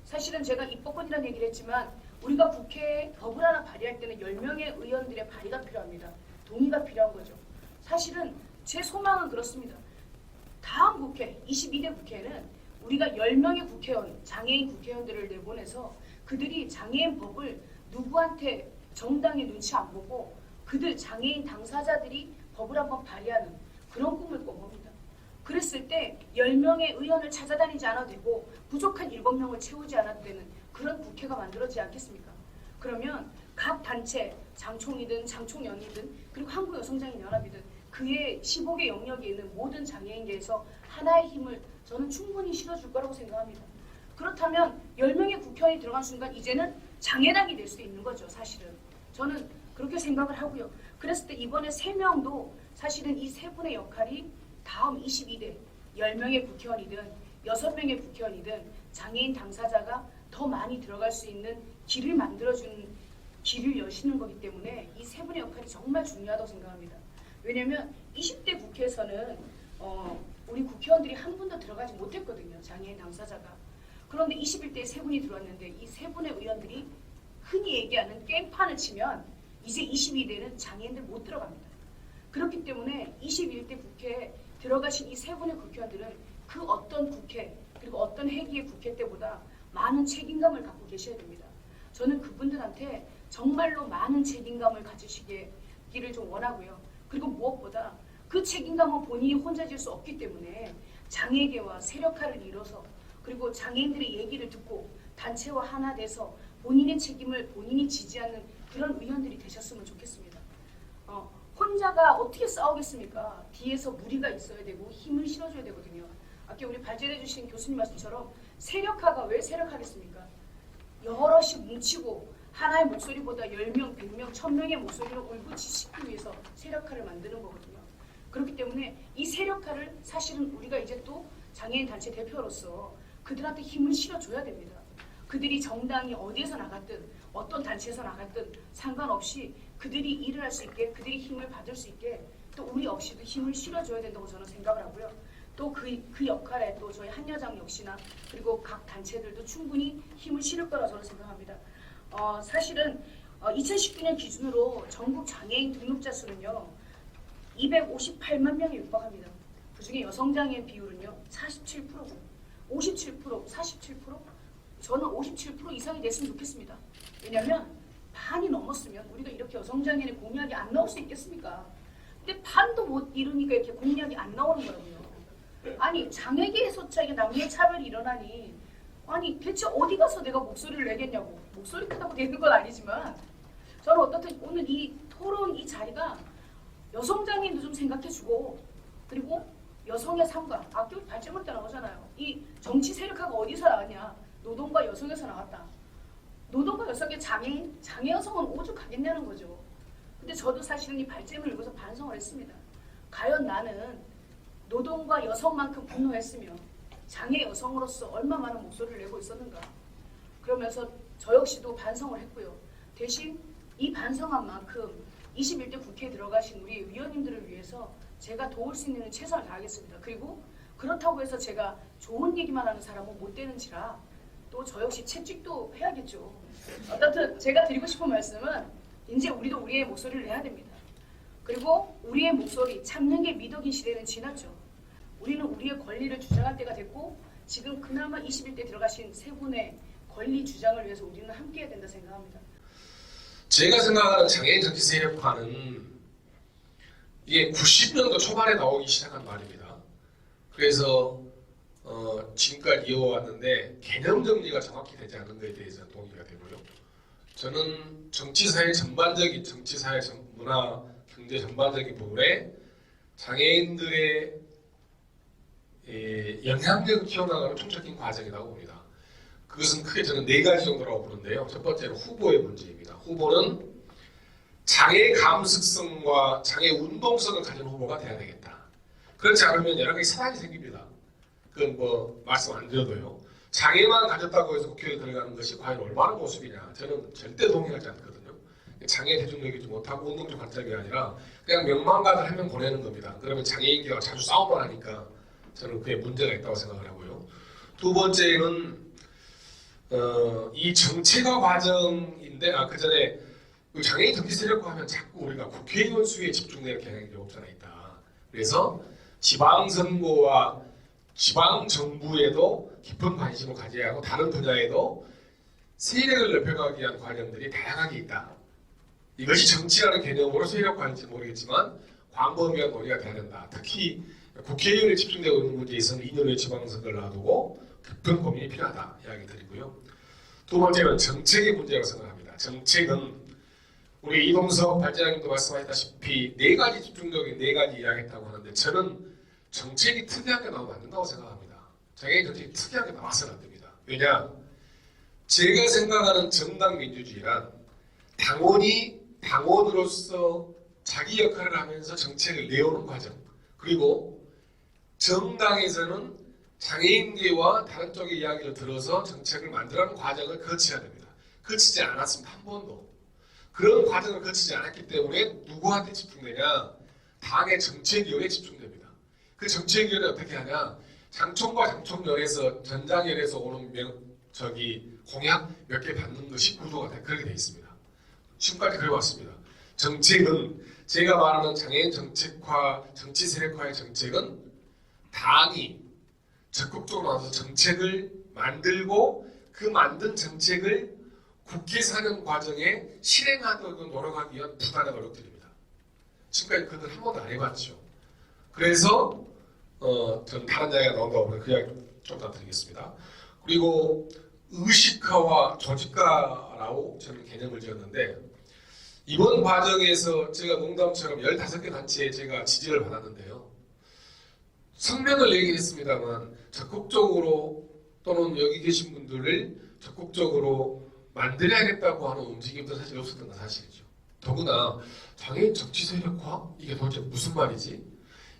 사실은 제가 입법권이라는 얘기를 했지만 우리가 국회에 법을 하나 발의할 때는 10명의 의원들의 발의가 필요합니다. 동의가 필요한 거죠. 사실은 제 소망은 그렇습니다. 다음 국회, 22대 국회에는 우리가 10명의 국회의원, 장애인 국회의원들을 내보내서 그들이 장애인 법을 누구한테 정당의 눈치 안 보고 그들 장애인 당사자들이 법을 한번 발의하는 그런 꿈을 꿔봅니다. 그랬을 때 10명의 의원을 찾아다니지 않아도 되고 부족한 7명을 채우지 않아도 되는 그런 국회가 만들어지지 않겠습니까? 그러면 각 단체, 장총이든 장총연이든 그리고 한국여성장애인연합이든 그의 15개 영역에 있는 모든 장애인계에서 하나의 힘을 저는 충분히 실어줄 거라고 생각합니다. 그렇다면 10명의 국회의원이 들어간 순간 이제는 장애당이 될 수 있는 거죠. 사실은. 저는 그렇게 생각을 하고요. 그랬을 때 이번에 3명도 사실은 이 세 분의 역할이 다음 22대 10명의 국회의원이든 6명의 국회의원이든 장애인 당사자가 더 많이 들어갈 수 있는 길을 만들어주는 길을 여시는 거기 때문에 이 세 분의 역할이 정말 중요하다고 생각합니다. 왜냐하면 20대 국회에서는 우리 국회의원들이 한 분도 들어가지 못했거든요. 장애인 당사자가. 그런데 21대에 세 분이 들어왔는데 이 세 분의 의원들이 흔히 얘기하는 게임판을 치면 이제 22대는 장애인들 못 들어갑니다. 그렇기 때문에 21대 국회에 들어가신 이 세 분의 국회의원들은 그 어떤 국회 그리고 어떤 회기의 국회 때보다 많은 책임감을 갖고 계셔야 됩니다. 저는 그분들한테 정말로 많은 책임감을 가지시기를 좀 원하고요. 그리고 무엇보다 그 책임감은 본인이 혼자 질 수 없기 때문에 장애계와 세력화를 이뤄서 그리고 장애인들의 얘기를 듣고 단체와 하나 돼서 본인의 책임을 본인이 지지하는 그런 의원들이 되셨으면 좋겠습니다. 혼자가 어떻게 싸우겠습니까? 뒤에서 무리가 있어야 되고 힘을 실어줘야 되거든요. 아까 우리 발제해 주신 교수님 말씀처럼 세력화가 왜 세력화겠습니까? 여럿이 뭉치고 하나의 목소리보다 10명, 100명, 1000명의 목소리를 울부짖기 위해서 세력화를 만드는 거거든요. 그렇기 때문에 이 세력화를 사실은 우리가 이제 또 장애인 단체 대표로서 그들한테 힘을 실어줘야 됩니다. 그들이 정당이 어디에서 나갔든 어떤 단체에서 나갔든 상관없이 그들이 일을 할 수 있게 그들이 힘을 받을 수 있게 또 우리 역시도 힘을 실어줘야 된다고 저는 생각을 하고요. 또 그 역할에 또 저희 한여장 역시나 그리고 각 단체들도 충분히 힘을 실을 거라고 저는 생각합니다. 사실은 2019년 기준으로 전국 장애인 등록자 수는요 258만 명에 육박합니다. 그중에 여성장애인 비율은요 47%고 57%, 47%? 저는 57% 이상이 됐으면 좋겠습니다. 왜냐하면 반이 넘었으면 우리가 이렇게 여성장애인의 공약이 안 나올 수 있겠습니까? 근데 반도 못 이루니까 이렇게 공약이 안 나오는 거라고요. 아니 장애계에서차 이게 남녀 차별이 일어나니 아니 대체 어디 가서 내가 목소리를 내겠냐고. 목소리 크다고 되는 건 아니지만 저는 어떻든 오늘 이 토론 이 자리가 여성장애인도 좀 생각해주고 그리고 여성의 삶과 아까 발제문 때 나오잖아요. 이 정치 세력화가 어디서 나왔냐. 노동과 여성에서 나왔다. 노동과 여성의 장애인, 장애 여성은 오죽하겠냐는 거죠. 근데 저도 사실은 이 발제문을 읽어서 반성을 했습니다. 과연 나는 노동과 여성만큼 분노했으며 장애 여성으로서 얼마 많은 목소리를 내고 있었는가. 그러면서 저 역시도 반성을 했고요. 대신 이 반성한 만큼 21대 국회에 들어가신 우리 위원님들을 위해서 제가 도울 수 있는 최선을 다하겠습니다. 그리고 그렇다고 해서 제가 좋은 얘기만 하는 사람은 못 되는지라 또 저 역시 채찍도 해야겠죠. 어떻든 제가 드리고 싶은 말씀은 이제 우리도 우리의 목소리를 내야 됩니다. 그리고 우리의 목소리 참는 게 미덕인 시대는 지났죠. 우리는 우리의 권리를 주장할 때가 됐고 지금 그나마 21대 들어가신 세 분의 권리 주장을 위해서 우리는 함께해야 된다 생각합니다. 제가 생각하는 장애인 정치 세력화는 이게 90년도 초반에 나오기 시작한 말입니다. 그래서 지금까지 이어왔는데 개념 정리가 정확히 되지 않은 것에 대해서 동의가 되고요. 저는 정치사회 전반적인 정치사회 문화 경제 전반적인 부분에 장애인들의 영향력을 키워나가는 총적인 과정이라고 봅니다. 그것은 크게 저는 4가지 정도라고 보는데요. 첫 번째는 후보의 문제입니다. 후보는 장애 감수성과 장애 운동성을 가진 후보가 돼야 되겠다. 그렇지 않으면 여러 가지 사단이 생깁니다. 그건 뭐 말씀 안 드려도요. 장애만 가졌다고 해서 국회에 들어가는 것이 과연 올바른 모습이냐. 저는 절대 동의하지 않거든요. 장애 대중적이지 못하고 운동적 관점이 아니라 그냥 명망가들 한 명 보내는 겁니다. 그러면 장애인들과 자주 싸움만 하니까 저는 그게 문제가 있다고 생각을 하고요. 두 번째는 이 정체화 과정인데 그 전에 장애인 정치 세력화 하면 자꾸 우리가 국회의원 수에 집중되는 경향이 없잖아 있다. 그래서 지방선거와 지방정부에도 깊은 관심을 가져야 하고 다른 분야에도 세력을 넓혀가기 위한 과정들이 다양하게 있다. 이것이 정치라는 개념으로 세력화인지 모르겠지만 광범위한 논의가 돼야 된다. 특히 국회의원에 집중되고 있는 문제에 있어서는 2년 후에 지방선거를 놔두고 깊은 고민이 필요하다 이야기 드리고요. 두 번째는 정책의 문제라고 생각합니다. 정책은 우리 이동석 발전장님도 말씀하셨다시피 4가지 집중적인 4가지 이야기했다고 하는데 저는 정책이 특이하게 나오면 안 된다고 생각합니다. 장애인 정책이 특이하게 나와서는 안 됩니다. 왜냐? 제가 생각하는 정당 민주주의란 당원이 당원으로서 자기 역할을 하면서 정책을 내오는 과정, 그리고 정당에서는 장애인계와 다른 쪽의 이야기를 들어서 정책을 만들어가는 과정을 거쳐야 됩니다. 거치지 않았습니다. 한 번도. 그런 과정을 거치지 않았기 때문에 누구한테 집중되냐? 당의 정책위원회에 집중됩니다. 그 정책위원회 어떻게 하냐? 장총과 장총련에서 전장련에서 오는 공약 몇 개 받는 것이 구조가 그렇게 되어 있습니다. 지금까지 그래왔습니다. 정책은 제가 말하는 장애인 정책화, 정치 세력화의 정책은 당이 적극적으로 나와서 정책을 만들고 그 만든 정책을 국회에서 하는 과정에 실행하도록 노력하기 위한 부단한 노력들입니다. 지금까지 그걸 한 번도 안 해봤죠. 그래서 저는 다른 이야기가 나온다고 보면 그 이야기 좀 더 드리겠습니다. 그리고 의식화와 조직화라고 저는 개념을 지었는데 이번 과정에서 제가 농담처럼 15개 단체에 제가 지지를 받았는데요. 성명을 내긴 했습니다만 적극적으로 또는 여기 계신 분들을 적극적으로 만들어야겠다고 하는 움직임도 사실 없었던 건 사실이죠. 더구나 장애인 정치 세력화? 이게 도대체 무슨 말이지?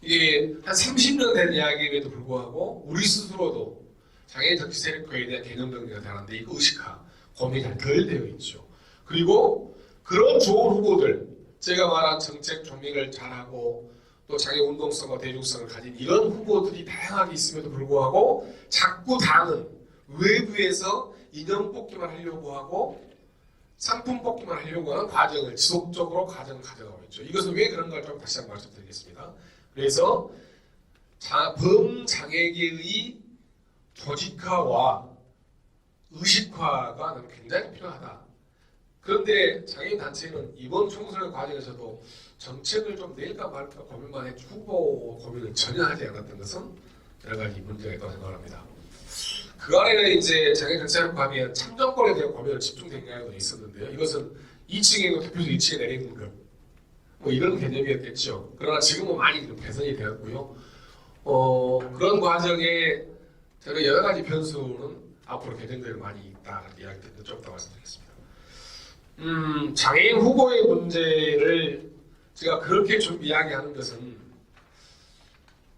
이게 한 30년 된 이야기임에도 불구하고 우리 스스로도 장애인 정치 세력화에 대한 개념 정리가 되는데 이거 의식화, 고민이 잘 덜 되어 있죠. 그리고 그런 좋은 후보들, 제가 말한 정책 조명을 잘하고 또 장애 운동성과 대중성을 가진 이런 후보들이 다양하게 있음에도 불구하고 자꾸 당은 외부에서 인형 뽑기만 하려고 하고 상품 뽑기만 하려고 하는 과정을 지속적으로 과정을 가져가고 있죠. 이것은 왜 그런가 좀 다시 한번 말씀드리겠습니다. 그래서 범장애계의 조직화와 의식화가 굉장히 필요하다. 그런데 장애인 단체는 이번 총선 과정에서도 정책을 좀 낼까 말까 고민만 했지 후보 고민을 전혀 하지 않았던 것은 여러 가지 문제가 있다고 생각합니다. 그 안에는 이제 장애인 정책을 하면 참정권에 대한 고민을 집중된 경향도 있었는데요. 이것은 2층이고 대표적 2층에 내리는 것, 뭐 이런 개념이었겠죠. 그러나 지금은 많이 좀 개선이 되었고요. 그런 과정에 저는 여러 가지 변수는 앞으로 개선될 많이 있다 이야기 듣는 좀 더 말씀드리겠습니다. 장애인 후보의 문제를 제가 그렇게 좀 이야기하는 것은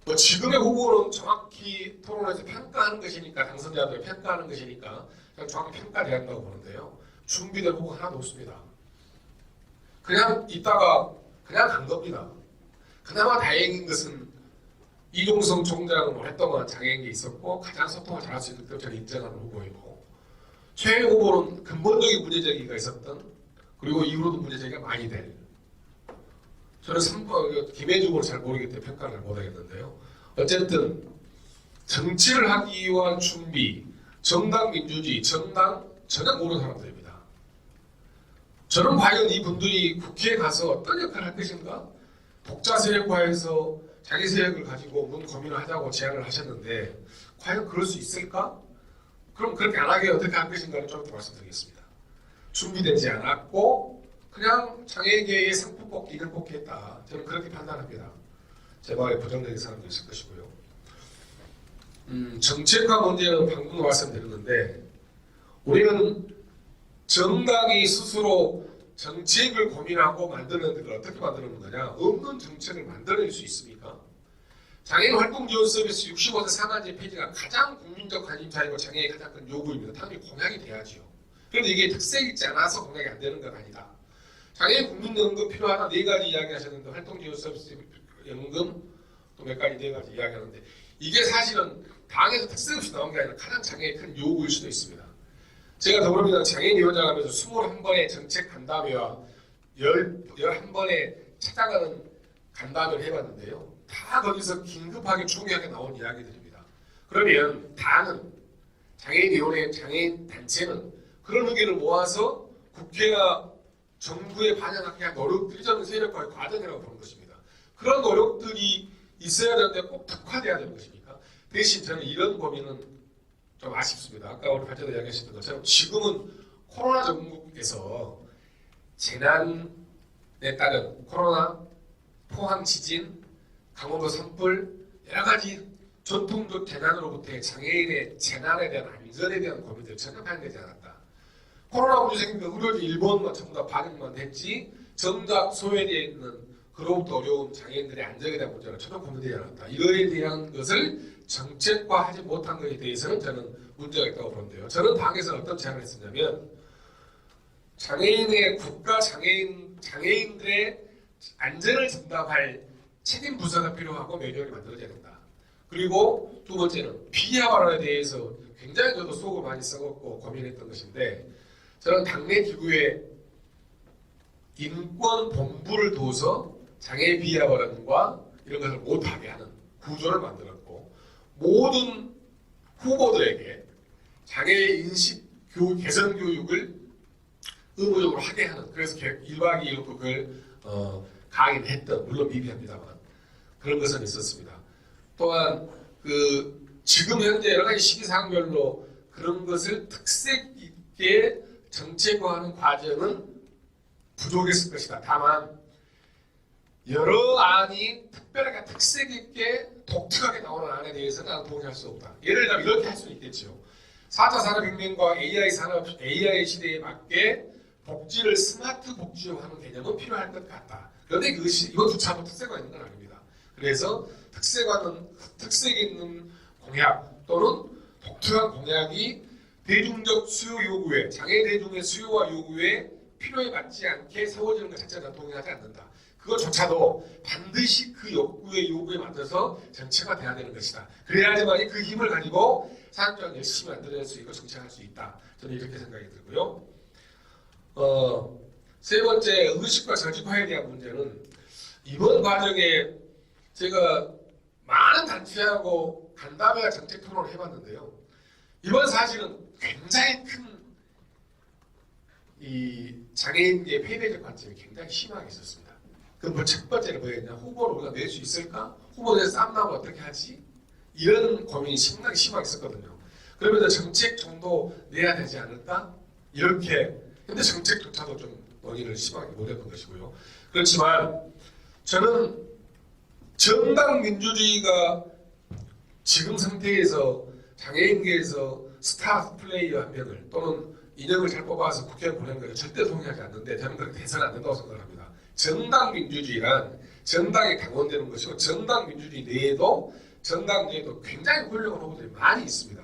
뭐 지금의 후보는 정확히 토론에서 평가하는 것이니까 당선자들을 평가하는 것이니까 그냥 정확히 평가돼야 한다고 보는데요. 준비된 후보가 하나도 없습니다. 그냥 있다가 그냥 간 겁니다. 그나마 다행인 것은 이종성 총장은 오랫동안 장애인이 있었고 가장 소통을 잘할 수 있는 걸 저는 인정하는 후보이고 최 후보는 근본적인 문제제기가 있었던, 그리고 이후로도 문제제기가 많이 될, 저는 김혜주 후보를 잘 모르기 때문에 평가를 못하겠는데요. 어쨌든 정치를 하기 위한 준비, 정당 민주주의, 정당 전혀 모르는 사람들입니다. 저는 과연 이분들이 국회에 가서 어떤 역할을 할 것인가? 독자 세력화해서 자기 세력을 가지고 문 고민을 하자고 제안을 하셨는데 과연 그럴 수 있을까? 그럼 그렇게 안 하게 어떻게 할 것인가를 좀 더 말씀드리겠습니다. 준비되지 않았고 그냥 장애계의 상품 뽑기, 이걸 뽑기 했다. 저는 그렇게 판단합니다. 제 말에 부정적인 사람도 있을 것이고요. 정책화 문제는 방금 말씀드렸는데 우리는 정당이 스스로 정책을 고민하고 만드는 걸 어떻게 만드는 거냐? 없는 정책을 만들어낼 수 있습니까? 장애인 활동 지원 서비스 65세 상한제 폐지가 가장 국민적 관심사이고 장애의 가장 큰 요구입니다. 당연히 공약이 돼야지요. 그런데 이게 특색 있지 않아서 공약이 안 되는 건 아니다. 장애인 국민연금 필요하다 4가지 이야기하셨는데 활동 지원 서비스 연금 또 몇 가지 4가지 이야기하는데 이게 사실은 당에서 특색 없이 나온 게 아니라 가장 장애의 큰 요구일 수도 있습니다. 제가 더불어민주당 장애인위원장 하면서 21번의 정책 간담회와 11번의 찾아가는 간담회를 해봤는데요. 다 거기서 긴급하게 중요하게 나온 이야기들입니다. 그러면 당은, 장애인위원회, 장애인 단체는 그런 의견을 모아서 국회가 정부에 반영하기 위한 노력들이 저는 세력화의 과정이라고 보는 것입니다. 그런 노력들이 있어야 되는데 꼭 특화돼야 되는 것입니까? 대신 저는 이런 고민은 좀 아쉽습니다. 아까 우리 발전도 이야기하셨던 것처럼 지금은 코로나 전국에서 재난에 따른 코로나, 포항 지진, 강원도 산불 여러 가지 전통적 재난으로부터의 장애인의 재난에 대한 안전에 대한 고민들이 전혀 반영되지 않았다. 코로나 문제 생기니까 의료진 일본만 전부 다 반영만 했지 정작 소외되어 있는 그로부터 어려운 장애인들의 안전에 대한 문제는 전혀 고민되지 않았다. 이거에 대한 것을 정책화하지 못한 것에 대해서는 저는 문제가 있다고 보는데요. 저는 당에서 어떤 제안을 했었냐면 장애인의 국가 장애인들의 안전을 담당할 책임 부서가 필요하고 매뉴얼이 만들어져야 된다. 그리고 두 번째는 비하 발언에 대해서 굉장히 저도 속을 많이 썩었고 고민했던 것인데 저는 당내 기구에 인권 본부를 둬서 장애 비하 발언과 이런 것을 못하게 하는 구조를 만들었고 모든 후보들에게 장애 인식 개선 교육을 의무적으로 하게 하는 그래서 1박 2일 그걸 강의를 했던 물론 미비합니다만 그런 것은 있었습니다. 또한 지금 현재 여러 가지 시기상별로 그런 것을 특색 있게 정책화하는 과정은 부족했을 것이다. 다만 여러 안이 특별하게 특색 있게 독특하게 나오는 안에 대해서는 나는 동의할 수 없다. 예를 들면 이렇게 할 수는 있겠죠. 4차 산업혁명과 AI 시대에 맞게 복지를 스마트 복지화하는 개념은 필요할 것 같다. 그런데 이것조차도 특색화 있는 건 아닙니다. 그래서 특색 있는 공약 또는 독특한 공약이 대중적 수요 요구에 장애 대중의 수요와 요구에 필요에 맞지 않게 세워지는 것 자체는 동의하지 않는다. 그것조차도 반드시 그 요구에 맞춰서 정책화돼야 되는 것이다. 그래야지만 그 힘을 가지고 사업장 열심히 만들어낼 수 있고 정책할 수 있다. 저는 이렇게 생각이 들고요. 세 번째 의식과 정책화에 대한 문제는 이번 과정에 제가 많은 단체하고 간담회와 정책 토론을 해봤는데요. 이번 사실은 굉장히 큰 이 장애인의 폐쇄적 관점이 굉장히 심하게 있었습니다. 그럼 첫 번째는 뭐였냐? 후보를 우리가 낼 수 있을까? 후보들에서 싸움 나면 어떻게 하지? 이런 고민이 상당히 심하게 있었거든요. 그러면 정책 정도 내야 되지 않을까? 이렇게 근데 정책조차도 좀 논의를 심하게 못했던 것이고요. 그렇지만 저는 정당 민주주의가 지금 상태에서 장애인계에서 스타 플레이어 한 명을 또는 인형을 잘 뽑아서 국회에 보내는 것을 절대 동의하지 않는데 저는 그렇게 해서는 안 된다고 생각합니다. 정당 민주주의란 정당이 강원되는 것이고 정당 민주주의 내에도 정당 내에도 굉장히 훌륭한 후보들이 많이 있습니다.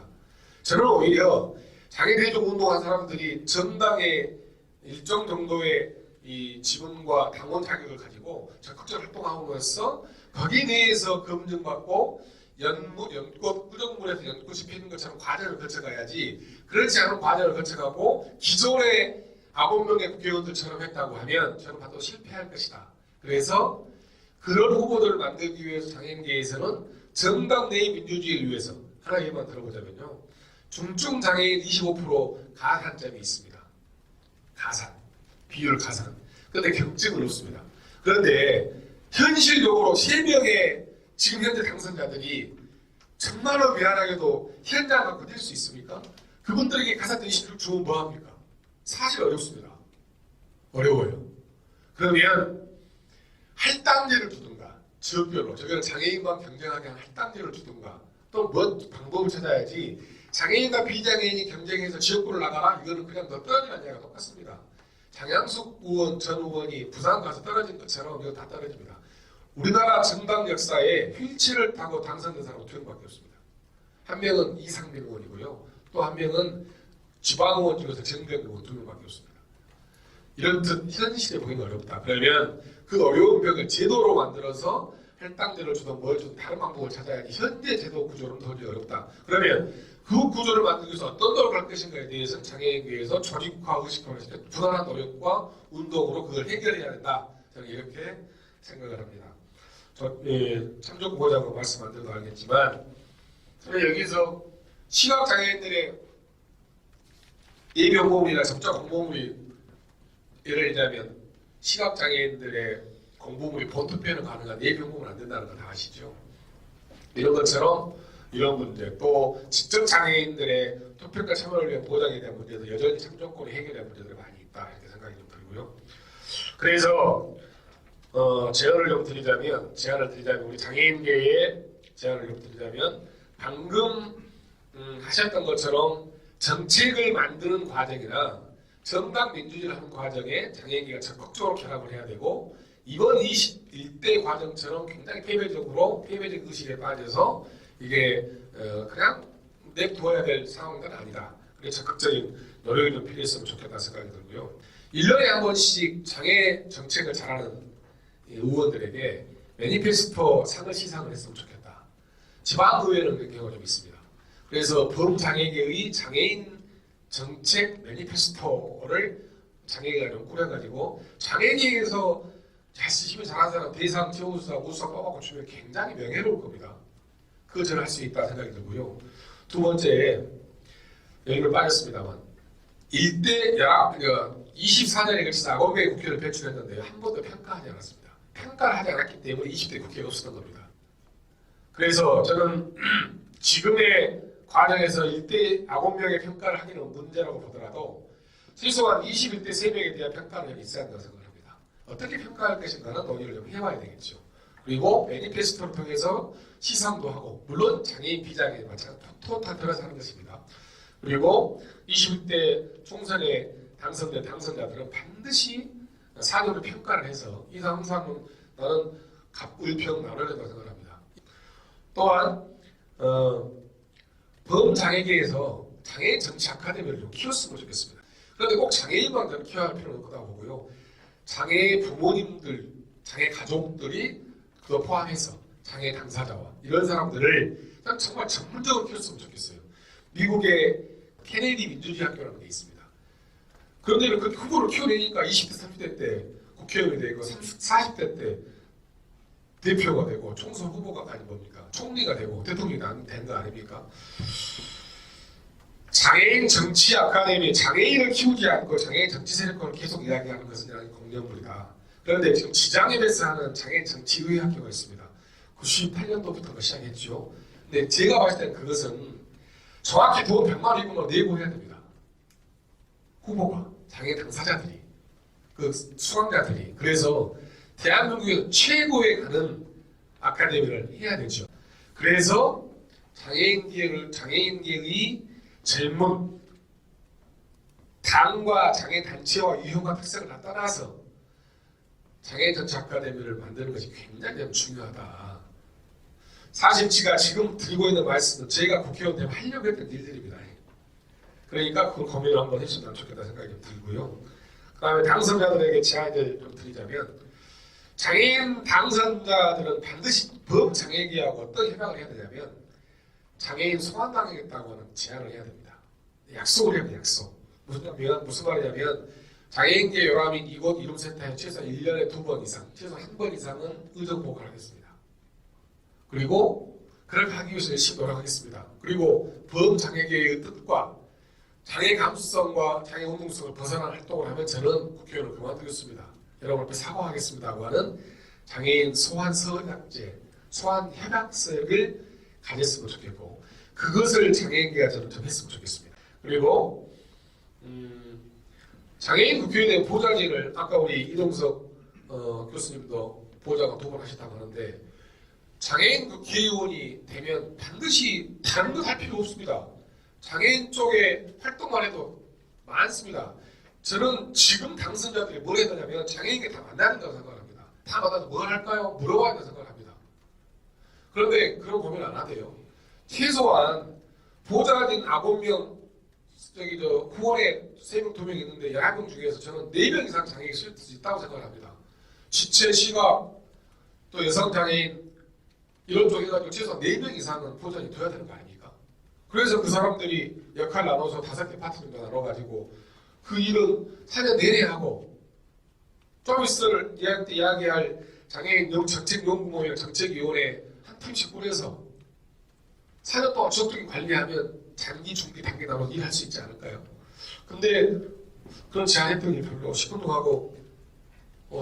저는 오히려 장애 대중 운동한 사람들이 정당의 일정 정도의 이 지분과 당원 자격을 가지고 적극적으로 활동함으로써 거기에 대해서 검증받고 연꽃 우정물에서 연꽃이 피는 것처럼 과정을 거쳐가야지 그렇지 않은 과정을 거쳐가고 기존의 9명의 국회의원들처럼 했다고 하면 저는 봐도 실패할 것이다. 그래서 그런 후보들을 만들기 위해서 장애인계에서는 정당 내의 민주주의를 위해서 하나 예만 들어보자면요. 중증 장애인 25% 가산점이 있습니다. 가산, 비율 가산. 그런데 경증은 없습니다. 그런데 현실적으로 3명의 지금 현재 당선자들이 정말로 미안하게도 현장 갖고 뛸 수 있습니까? 그분들에게 가산점 20% 주면 뭐합니까? 사실 어렵습니다. 어려워요. 그러면 할당제를 두든가 지역별로 저기는 장애인과 경쟁하게 한 할당제를 주든가 또 뭐 방법을 찾아야지 장애인과 비장애인이 경쟁해서 지역구를 나가라 이거는 그냥 너 떨어지는 얘기가 똑같습니다. 장양숙 의원 전 의원이 부산 가서 떨어진 것처럼 이거 다 떨어집니다. 우리나라 정당 역사에 휠체어를 타고 당선된 사람은 2명밖에 없습니다. 한 명은 이상민 의원이고요. 또 한 명은 지방의원 중에서 정병 의원 2명밖에 없습니다. 이런 현실에 보기는 어렵다. 그러면 그 어려운 벽을 제도로 만들어서 할당제를 주든 뭘 주든 다른 방법을 찾아야지 현재 제도 구조는 도저히 어렵다. 그러면 그 구조를 만들기 위해서 어떤 노력을 할 것인가에 대해서는 장애인계에서 조직화, 의식화를 해서 부단한 노력과 운동으로 그걸 해결해야 된다. 저는 이렇게 생각을 합니다. 참조 후보자고 말씀 안 드려도 알겠지만 저는 여기서 시각장애인들의 예비공무원이나 접촉 공무원이 예를 들자면 시각장애인들의 공부물이 본투표는 가능한 예비공무원 안 된다는 거 다 아시죠? 이런 것처럼 이런 문제 또 지적장애인들의 투표권 참여를 위한 보장에 대한 문제도 여전히 참정권이 해결될 문제들이 많이 있다 이렇게 생각이 좀 들고요. 그래서 제안을 좀 드리자면 우리 장애인계에 제안을 좀 드리자면 방금 하셨던 것처럼 정책을 만드는 과정이나 정당 민주주의를 하는 과정에 장애인계가 적극적으로 결합을 해야 되고 이번 21대 과정처럼 굉장히 폐쇄적 의식에 빠져서 이게 그냥 내두어야 될 상황은 아니다. 그래서 적극적인 노력이 좀 필요했으면 좋겠다 생각이 들고요. 1년에 한 번씩 장애 정책을 잘하는 의원들에게 매니페스토 상을 시상을 했으면 좋겠다. 지방의회는 그런 경우가 좀 있습니다. 그래서 범장애계의 장애인 정책 매니페스토를 장애계가 좀 꾸려가지고 장애계에서 열심히 잘하는 사람 대상, 최우수상, 우수상 뽑아고 주면 굉장히 명예로울 겁니다. 그거 저는 할 수 있다 생각이 들고요. 두 번째, 여기를 빠졌습니다만 24년에 걸쳐서 9개의 국회를 배출했는데 한 번도 평가하지 않았습니다. 평가를 하지 않았기 때문에 20대 국회가 없었던 겁니다. 그래서 저는 지금의 과정에서 9명의 평가를 하기는 문제라고 보더라도 최소한 21대 3명에 대한 평가를 있어야 한다고 생각합니다. 어떻게 평가할 것인가는 논의를 좀 해봐야 되겠죠. 그리고 매니페스토를 통해서 시상도 하고 물론 장애인 비장애인 마찬가지로 토탈 들어서 하는 것입니다. 그리고 21대 총선에 당선된 당선자들은 반드시 사전을 평가를 해서 이 항상 나는 갑을평 나눠야 된다고 생각합니다. 또한 범장애계에서 장애인 정치 아카데미를 좀 키웠으면 좋겠습니다. 그런데 꼭 장애인만 저는 키워야 할 필요는 없다고 보고요. 장애 부모님들, 장애 가족들이 그거 포함해서 장애 당사자와 이런 사람들을 정말 전문적으로 키웠으면 좋겠어요. 미국의 케네디 민주주의 학교라는 게 있습니다. 그런데 그 후보를 키워내니까 20대, 30대 때 국회의원이 되고 40대 때 대표가 되고 총선 후보가 아니 뭡니까? 총리가 되고 대통령이 된 거 아닙니까? 장애인 정치 아카데미, 장애인을 키우지 않고 장애인 정치 세력권을 계속 이야기하는 것은 공연물이다. 그런데 지금 지장협에서 하는 장애인 정치의회 학교가 있습니다. 98년도부터 시작했죠. 근데 제가 봤을 때는 그것은 정확히 돈 100만 원 이금을 내고 해야 됩니다. 후보가, 장애인 당사자들이, 그 수강자들이. 그래서 대한민국에서 최고에 가는 아카데미를 해야 되죠. 그래서 장애인계의 젊은 당과 장애단체와 유형과 특성을 다 떠나서 장애인 정치 아카데미를 만드는 것이 굉장히 중요하다. 사실 제가 지금 드리고 있는 말씀은 제가 국회의원 되면 하려고 했던 일들입니다. 그러니까 그 고민을 한번 해주시면 좋겠다 생각이 좀 들고요. 그 다음에 당선자들에게 제안을 좀 드리자면 장애인 당선자들은 반드시 범장애계하고 어떤 협약을 해야 되냐면 장애인 소환당하겠다고 하는 제안을 해야 됩니다. 약속을 해야 돼요. 약속. 무슨 말이냐면 장애인계 요람인 이곳 이룸센터에 최소 1년에 2번 이상, 최소 1번 이상은 의정복을 하겠습니다. 그리고 그렇게 하기 위해서 열심히 노력하겠습니다. 그리고 범장애계의 뜻과 장애 감수성과 장애 운동성을 벗어난 활동을 하면 저는 국회의원을 그만두겠습니다. 여러분 앞에 사과하겠습니다고 하는 장애인 소환 서약제, 소환 협약서를 가졌으면 좋겠고 그것을 장애인계가 저는 좀 했으면 좋겠습니다. 그리고 장애인 국회의원의 보좌진을 아까 우리 이동석 교수님도 보좌관 2번 하셨다고 하는데 장애인 국회의원이 되면 반드시 다른 것 할 필요 없습니다. 장애인 쪽에 활동만 해도 많습니다. 저는 지금 당선자들이 뭘 해야 되냐면 장애인께 다 만나야 된다고 생각합니다. 다 만나서 뭘 할까요? 물어봐야 된다고 생각합니다. 그런데 그런 고민 안 하대요. 최소한 보좌진 9명 저기 후원에 3명 2명 있는데 11명 중에서 저는 4명 이상 장애인이 쓸 수 있다고 생각을 합니다. 지체, 시각, 또 여성장애인 이런 쪽 해가지고 최소한 4명 이상은 보좌진이 돼야 되는 거 아닙니까? 그래서 그 사람들이 역할 나눠서 5개 파트 정도 나눠가지고 그 일은 4년 내내 하고 좀 있을 이야기할 장애인 정책연구모임 정책위원회 한 팀씩 꾸려서 4년 동안 지속적인 관리하면 장기, 중기, 단기 나눠 일할 수 있지 않을까요? 근데 그런 제안했더니 별로 시큰둥하고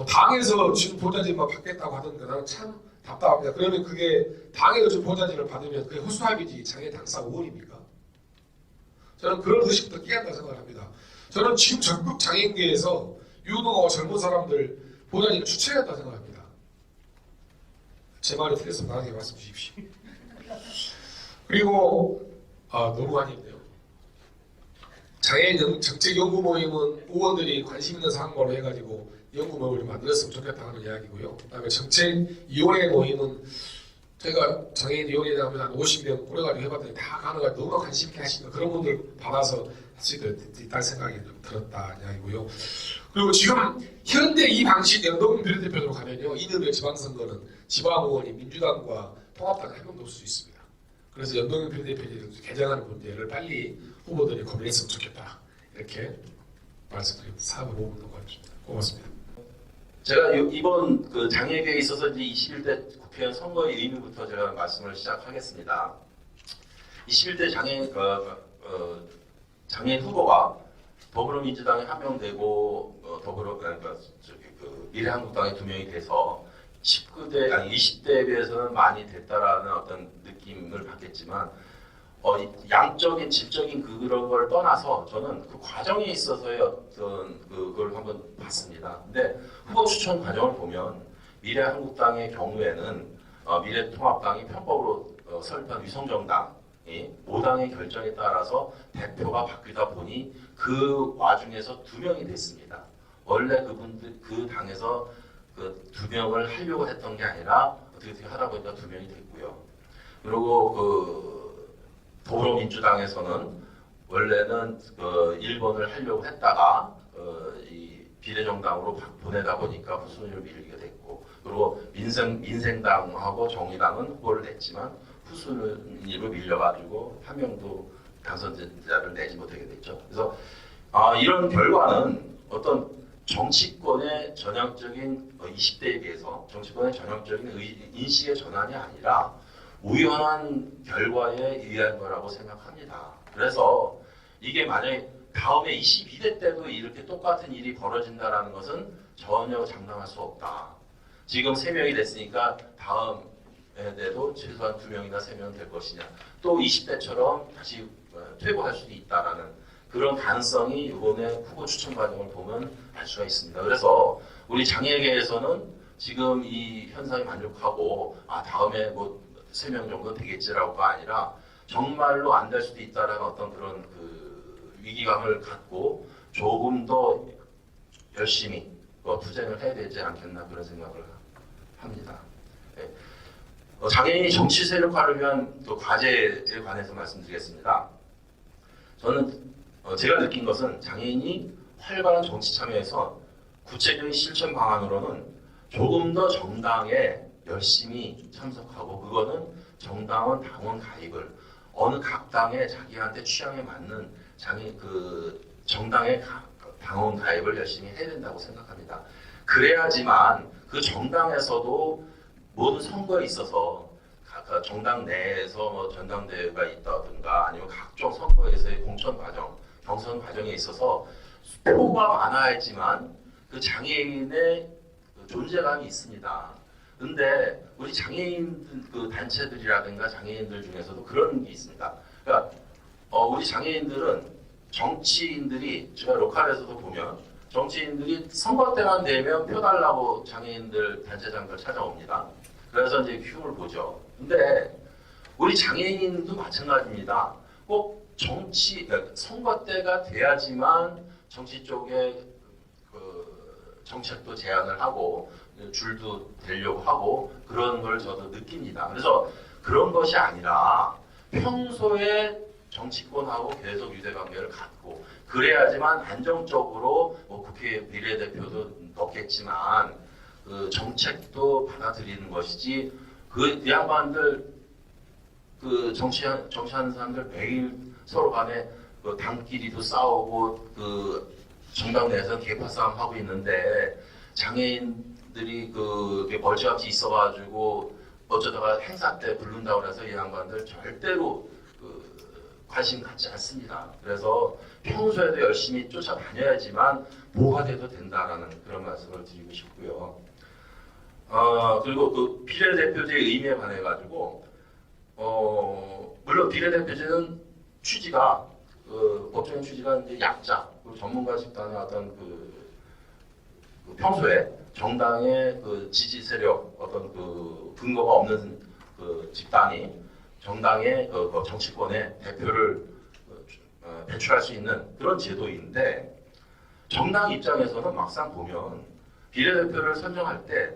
당에서 지금 보좌진만 받겠다고 하던데 나는 참 답답합니다. 그러면 그게 당에서 지금 보좌진을 받으면 그게 허수아비지 장애 당사 의원입니까? 저는 그런 의식부터 깨한다 생각을 합니다. 저는 지금 적극 장애인계에서 유능하고 젊은 사람들 보좌진을 추천했다 생각합니다. 제 말이 틀려서 강하게 말씀 주십시오. 그리고 너무 많이 있네요. 장애인 정책연구모임은 의원들이 관심 있는 사항으로 해가지고 연구모임을 만들었으면 좋겠다 하는 이야기고요. 그다음에 정책위원회 모임은 제가 장애인위원회에 하면 한 50명 꾸려가지고 해봤더니 다 가능하고 너무 관심 있게 하시는 그런 분들 받아서 할 수 있다는 생각이 좀 들었다 이야기고요. 그리고 지금 현재 이 방식 연동 비례대표로 가면요. 이년의 지방선거는 지방의원이 민주당과 통합당이 한 명도 없을 수 있습니다. 그래서 연동 비례대표를 개정하는 문제를 빨리 후보들이 고민했으면 좋겠다. 이렇게 말씀드리고 사업을 보고 있습니다. 고맙습니다. 제가 이번 그 장애계에 있어서 이제 21대 국회의원 선거의 의미부터 제가 말씀을 시작하겠습니다. 21대 장애인 후보가 더불어민주당에 1명 되고 미래한국당에 2명이 돼서 20대에 비해서는 많이 됐다라는 어떤 느낌을 받겠지만 양적인 질적인 그런 걸 떠나서 저는 그 과정에 있어서의 어떤 그걸 한번 봤습니다. 근데 후보 추천 과정을 보면 미래한국당의 경우에는 미래통합당이 편법으로 설립한 위성정당이 5당의 결정에 따라서 대표가 바뀌다 보니 그 와중에서 2명이 됐습니다. 원래 그 당에서 그 2명을 하려고 했던 게 아니라 어떻게 하다 보니까 2명이 됐고요. 그리고 더불어민주당에서는 원래는 1번을 하려고 했다가 이 비례정당으로 보내다 보니까 후순위로 밀리게 됐고, 그리고 민생당하고 정의당은 후보를 냈지만 후순위로 밀려가지고 1명도 당선자를 내지 못하게 됐죠. 그래서 이런 결과는 어떤 정치권의 전향적인 20대에 비해서 정치권의 전향적인 인식의 전환이 아니라 우연한 결과에 의한 거라고 생각합니다. 그래서 이게 만약에 다음에 22대 때도 이렇게 똑같은 일이 벌어진다는 것은 전혀 장담할 수 없다. 지금 3명이 됐으니까 다음에도 최소한 2명이나 3명 될 것이냐. 또 20대처럼 다시 퇴보할 수도 있다라는 그런 가능성이 이번에 후보 추천 과정을 보면 알 수가 있습니다. 그래서 우리 장애계에서는 지금 이 현상에 만족하고 다음에 3명 정도 되겠지라고가 아니라 정말로 안 될 수도 있다라는 어떤 그런 그 위기감을 갖고 조금 더 열심히 투쟁을 해야 되지 않겠나 그런 생각을 합니다. 네. 장애인이 정치 세력화를 위한 또 과제에 관해서 말씀드리겠습니다. 저는 제가 느낀 것은 장애인이 활발한 정치 참여에서 구체적인 실천 방안으로는 조금 더 정당에 열심히 참석하고 그거는 정당원 당원 가입을 어느 각 당에 자기한테 취향에 맞는 정당의 당원 가입을 열심히 해야 된다고 생각합니다. 그래야지만 그 정당에서도 모든 선거에 있어서 각 정당 내에서 뭐 전당대회가 있다든가 아니면 각종 선거에서의 공천 과정, 경선 과정에 있어서 표가 많아야지만 그 장애인의 존재감이 있습니다. 근데 우리 장애인 그 단체들이라든가 장애인들 중에서도 그런 게 있습니다. 그러니까 우리 장애인들은 정치인들이 제가 로컬에서도 보면 정치인들이 선거 때만 되면 표 달라고 장애인들 단체장들 찾아옵니다. 그래서 이제 큐를 보죠. 근데 우리 장애인도 마찬가지입니다. 꼭 선거 때가 돼야지만 정치 쪽에 그 정책도 제안을 하고 줄도 대려고 하고 그런 걸 저도 느낍니다. 그래서 그런 것이 아니라 평소에 정치권하고 계속 유대관계를 갖고 그래야지만 안정적으로 뭐 국회 비례대표도 넣겠지만 그 정책도 받아들이는 것이지 그 양반들 그 정치하는 사람들 매일 서로 간에 그 당끼리도 싸우고 그 정당 내에서 계파 싸움 하고 있는데 장애인들이 그 멀찌감치 있어가지고 어쩌다가 행사 때 부른다고 해서 이 양반들 절대로 관심 갖지 않습니다. 그래서 평소에도 열심히 쫓아다녀야지만 뭐가 돼도 된다라는 그런 말씀을 드리고 싶고요. 그리고 그 비례대표제의 의미에 관해 가지고 물론 비례대표제는 취지가 법적인 취지가 이제 약자 그리고 전문가 집단의 어떤 그 평소에 정당의 그 지지 세력 어떤 그 근거가 없는 그 집단이 정당의 정치권의 대표를 배출할 수 있는 그런 제도인데 정당 입장에서는 막상 보면 비례대표를 선정할 때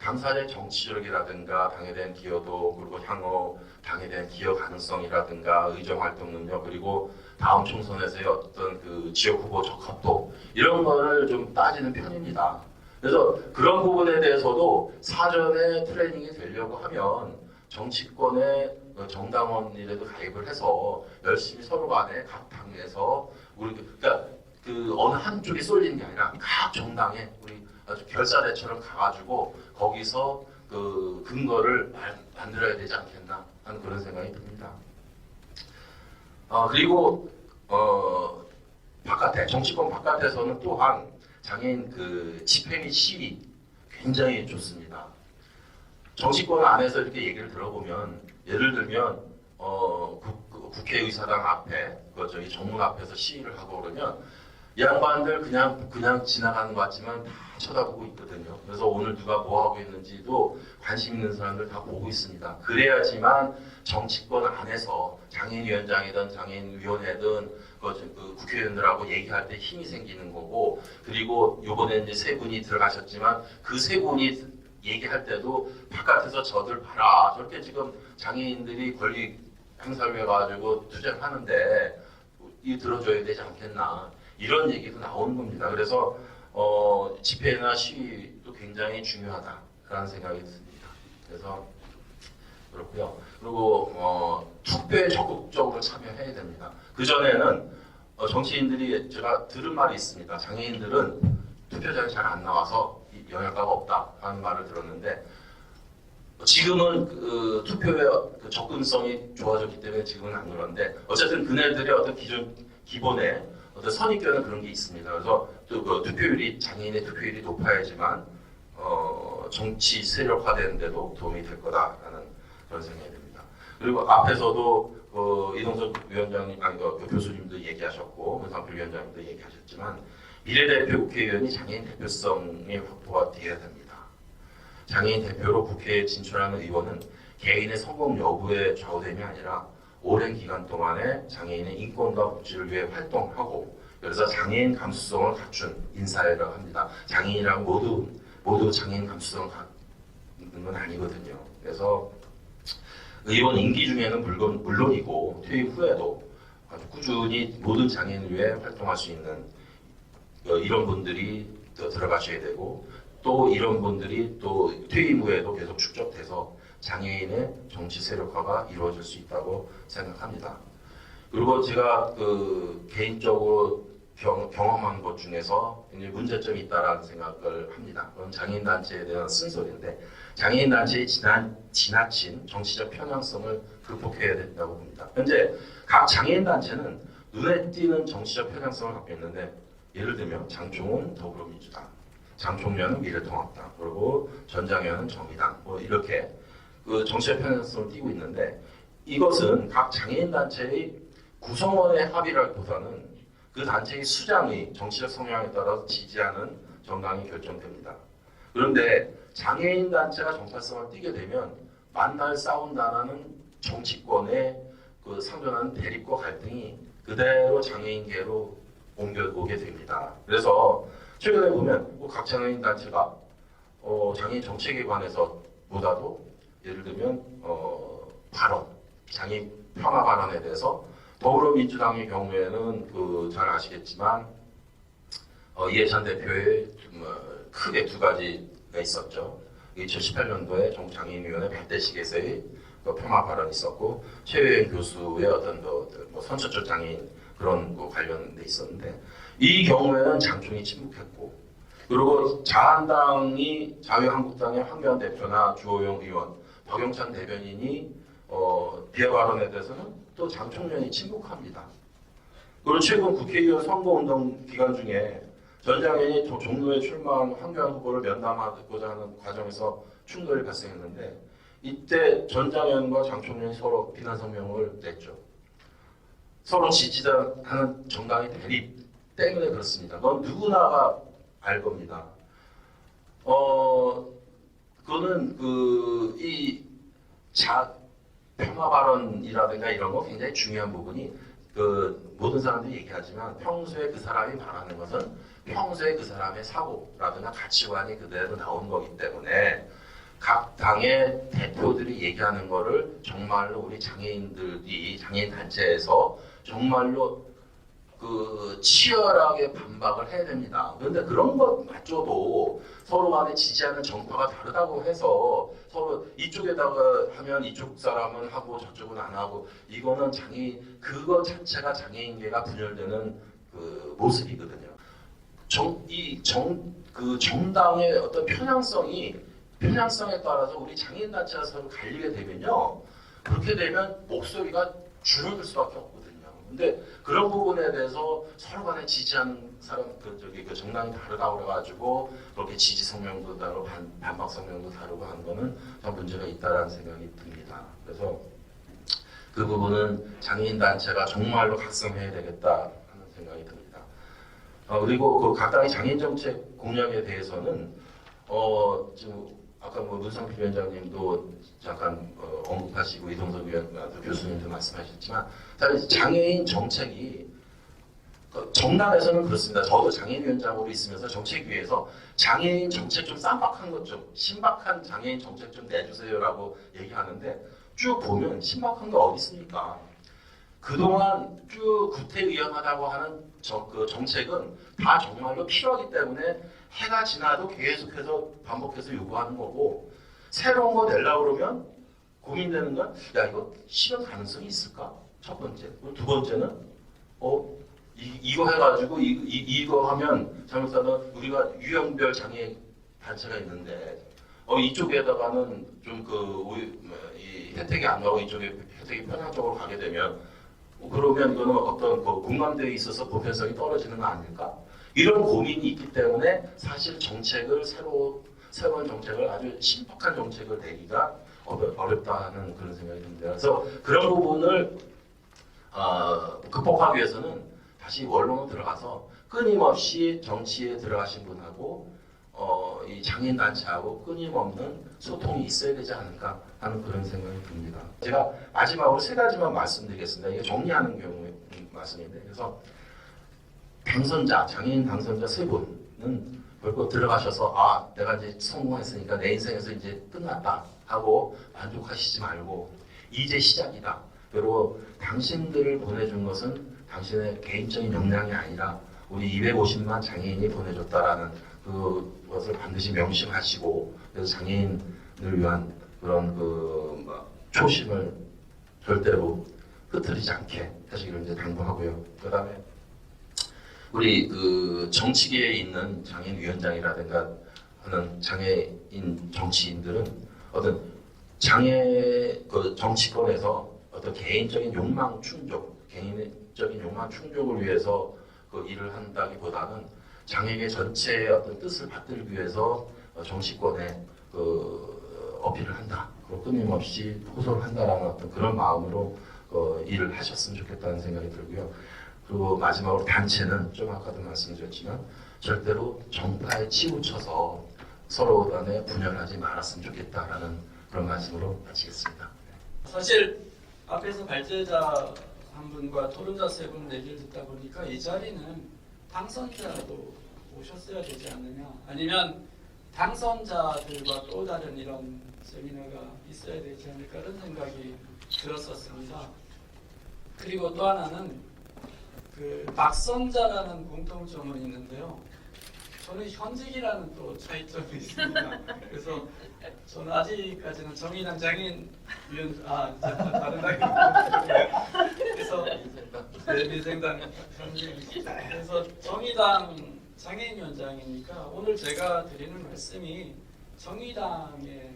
당사자의 정치력이라든가 당에 대한 기여도 그리고 향후 당에 대한 기여 가능성이라든가 의정 활동 능력 그리고 다음 총선에서의 어떤 그 지역 후보 적합도 이런 거를 좀 따지는 편입니다. 그래서 그런 부분에 대해서도 사전에 트레이닝이 되려고 하면 정치권의 정당원이라도 가입을 해서 열심히 서로 간에 각 당에서 우리 그러니까 그 어느 한쪽이 쏠리는 게 아니라 각 정당에 우리 아주 결사대처럼 가가지고 거기서 그 근거를 만들어야 되지 않겠나 하는 그런 생각이 듭니다. 그리고 바깥에 정치권 바깥에서는 또한 장애인 그 집회 및 시위 굉장히 좋습니다. 정치권 안에서 이렇게 얘기를 들어보면 예를 들면 국회의사당 앞에 저기 정문 앞에서 시위를 하고 그러면 이 양반들 그냥 지나가는 것 같지만 다 쳐다보고 있거든요. 그래서 오늘 누가 뭐 하고 있는지도 관심 있는 사람들 다 보고 있습니다. 그래야지만 정치권 안에서 장애인위원장이든 장애인위원회든 그 국회의원들하고 얘기할 때 힘이 생기는 거고 그리고 이번에 이제 세 분이 들어가셨지만 그 세 분이 얘기할 때도 바깥에서 저들 봐라 저렇게 지금 장애인들이 권리 행사를 해가지고 투쟁을 하는데 이 들어줘야 되지 않겠나 이런 얘기도 나오는 겁니다. 그래서 집회나 시위도 굉장히 중요하다라는 생각이 듭니다. 그래서 그렇고요. 그리고 투표에 적극적으로 참여해야 됩니다. 그 전에는 정치인들이 제가 들은 말이 있습니다. 장애인들은 투표장에 잘 안 나와서 영향가가 없다 하는 말을 들었는데 지금은 그 투표의 그 접근성이 좋아졌기 때문에 지금은 안 그런데 어쨌든 그네들의 어떤 기본의 어떤 선입견은 그런 게 있습니다. 그래서 또 그 투표율이 장애인의 투표율이 높아야지만 정치 세력화되는 데도 도움이 될 거다라는 그런 생각이 듭니다. 그리고 앞에서도 이동석 위원장님 그 교수님도 얘기하셨고 문상필 위원장님도 얘기하셨지만 비례대표 국회의원이 장애인 대표성이 확보가 되어야 됩니다. 장애인 대표로 국회에 진출하는 의원은 개인의 성공 여부에 좌우됨이 아니라 오랜 기간 동안에 장애인의 인권과 복지를 위해 활동하고 그래서 장애인 감수성을 갖춘 인사라고 합니다. 장애인이랑 모두 장애인 감수성을 갖는 건 아니거든요. 그래서 의원 임기 중에는 물론이고 퇴임 후에도 아주 꾸준히 모든 장애인을 위해 활동할 수 있는 이런 분들이 들어가셔야 되고 또 이런 분들이 또 퇴임 후에도 계속 축적돼서 장애인의 정치 세력화가 이루어질 수 있다고 생각합니다. 그리고 제가 그 개인적으로 경험한 것 중에서 굉장히 문제점이 있다라는 생각을 합니다. 그건 장애인 단체에 대한 쓴소리인데, 장애인 단체의 지나친 정치적 편향성을 극복해야 된다고 봅니다. 현재 각 장애인 단체는 눈에 띄는 정치적 편향성을 갖고 있는데, 예를 들면 장총은 더불어민주당, 장총련은 미래통합당, 그리고 전장현은 정의당, 뭐 이렇게 그 정치적 편향성을 띠고 있는데, 이것은 각 장애인 단체의 구성원의 합의라기보다는 그 단체의 수장의 정치적 성향에 따라서 지지하는 정당이 결정됩니다. 그런데 장애인 단체가 정체성을 띠게 되면 만날 싸운다라는 정치권의 그 상존하는 대립과 갈등이 그대로 장애인계로 옮겨오게 됩니다. 그래서 최근에 보면 각 장애인 단체가 장애인 정책에 관해서 보다도 예를 들면 발언, 장애인 평화 발언에 대해서 더불어민주당의 경우에는 잘 아시겠지만 이해찬 대표의 크게 두 가지가 있었죠. 2018년도에 정장애인위원회 발대식에서의 폄하 발언이 있었고, 최혜연 교수의 어떤 선천적 장애인 그런 거 관련돼 있었는데, 이 경우에는 장총이 침묵했고, 그리고 자유한국당의 황교안 대표나 주호영 의원, 박영찬 대변인이 비하 발언에 대해서는 또 장총련이 침묵합니다. 그리고 최근 국회의원 선거운동 기간 중에 전장현이 종로에 출마한 황교안 후보를 면담하고자 하는 과정에서 충돌이 발생했는데, 이때 전장현과 장총련이 서로 비난 성명을 냈죠. 서로 지지하는 정당의 대립 때문에 그렇습니다. 그건 누구나가 알 겁니다. 그거는 폄하 발언이라든가 이런 거 굉장히 중요한 부분이, 모든 사람들이 얘기하지만 평소에 그 사람이 말하는 것은 평소에 그 사람의 사고라든가 가치관이 그대로 나온 거기 때문에 각 당의 대표들이 얘기하는 거를 정말로 우리 장애인들이 장애인 단체에서 정말로 치열하게 반박을 해야 됩니다. 그런데 그런 것마저도 서로 간에 지지하는 정파가 다르다고 해서 서로 이쪽에다가 하면 이쪽 사람은 하고 저쪽은 안 하고, 이거는 그거 자체가 장애인계가 분열되는 모습이거든요. 정당의 어떤 편향성에 따라서 우리 장애인 단체가 서로 갈리게 되면요, 그렇게 되면 목소리가 줄어들 수밖에 없거든요. 근데 그런 부분에 대해서 서로 간에 지지하는 사람, 그 정당이 다르다고 그래가지고 그렇게 지지 성명도 다르고 반박 성명도 다르고 하는 거는 좀 문제가 있다라는 생각이 듭니다. 그래서 그 부분은 장애인 단체가 정말로 각성해야 되겠다 하는 생각이 듭니다. 그리고 각 당의 장애인 정책 공약에 대해서는 지금 아까 문상필 위원장님도 잠깐 언급하시고 이동석 교수님도 말씀하셨지만, 사실 장애인 정책이 정당에서는 그렇습니다. 저도 장애인위원장으로 있으면서 정책위에서 장애인 정책 좀 쌈박한 것 좀, 신박한 장애인 정책 좀 내주세요라고 얘기하는데, 쭉 보면 신박한 게 어디 있습니까? 그동안 쭉 구태의연하다고 하는 정책은 다 정말로 필요하기 때문에 해가 지나도 계속해서 반복해서 요구하는 거고, 새로운 거 내려고 그러면 고민되는 건, 야, 이거 실현 가능성이 있을까? 첫 번째. 두 번째는 이거 해가지고 이거 하면 잘못하면 우리가 유형별 장애 단체가 있는데 이쪽에다가는 좀 이 혜택이 안 가고 이쪽에 혜택이 편향적으로 가게 되면 그러면 이거는 어떤 공감대에 있어서 보편성이 떨어지는 거 아닐까? 이런 고민이 있기 때문에 사실 새로운 정책을 아주 신박한 정책을 내기가 어렵다는 그런 생각이 듭니다. 그래서 그런 부분을 극복하기 위해서는 다시 원론으로 들어가서 끊임없이 정치에 들어가신 분하고 이 장애인 단체하고 끊임없는 소통이 있어야 되지 않을까 하는 그런 생각이 듭니다. 제가 마지막으로 세 가지만 말씀드리겠습니다. 이게 정리하는 경우의 말씀인데, 그래서 장애인 당선자 세 분은 결국 들어가셔서 내가 이제 성공했으니까 내 인생에서 이제 끝났다 하고 만족하시지 말고 이제 시작이다. 그리고 당신들을 보내준 것은 당신의 개인적인 역량이 아니라 우리 250만 장애인이 보내줬다라는 그것을 반드시 명심하시고 그래서 장애인을 위한 그런 초심을 절대로 흐트리지 않게 하시기를 이제 당부하고요. 그다음에 우리 정치계에 있는 장애인위원장이라든가 하는 장애인 정치인들은 어떤 정치권에서 어떤 개인적인 욕망 충족을 위해서 일을 한다기보다는 장애계 전체의 어떤 뜻을 받들기 위해서 정치권에 어필을 한다. 그리고 끊임없이 호소를 한다라는 어떤 그런 마음으로 일을 하셨으면 좋겠다는 생각이 들고요. 그리고 마지막으로 단체는 좀 아까도 말씀드렸지만 절대로 정파에 치우쳐서 서로 간에 분열하지 말았으면 좋겠다라는 그런 말씀으로 마치겠습니다. 사실 앞에서 발제자 한 분과 토론자 세 분 얘기를 듣다 보니까 이 자리는 당선자도 오셨어야 되지 않느냐, 아니면 당선자들과 또 다른 이런 세미나가 있어야 되지 않을까 이런 생각이 들었었습니다. 그리고 또 하나는 낙선자라는 공통점은 있는데요. 저는 현직이라는 또 차이점이 있습니다. 그래서 저는 아직까지는 정의당 장애인 다른 당이 그래서 민생당 현직입니다. 그래서 정의당 장애인위원장이니까 오늘 제가 드리는 말씀이 정의당의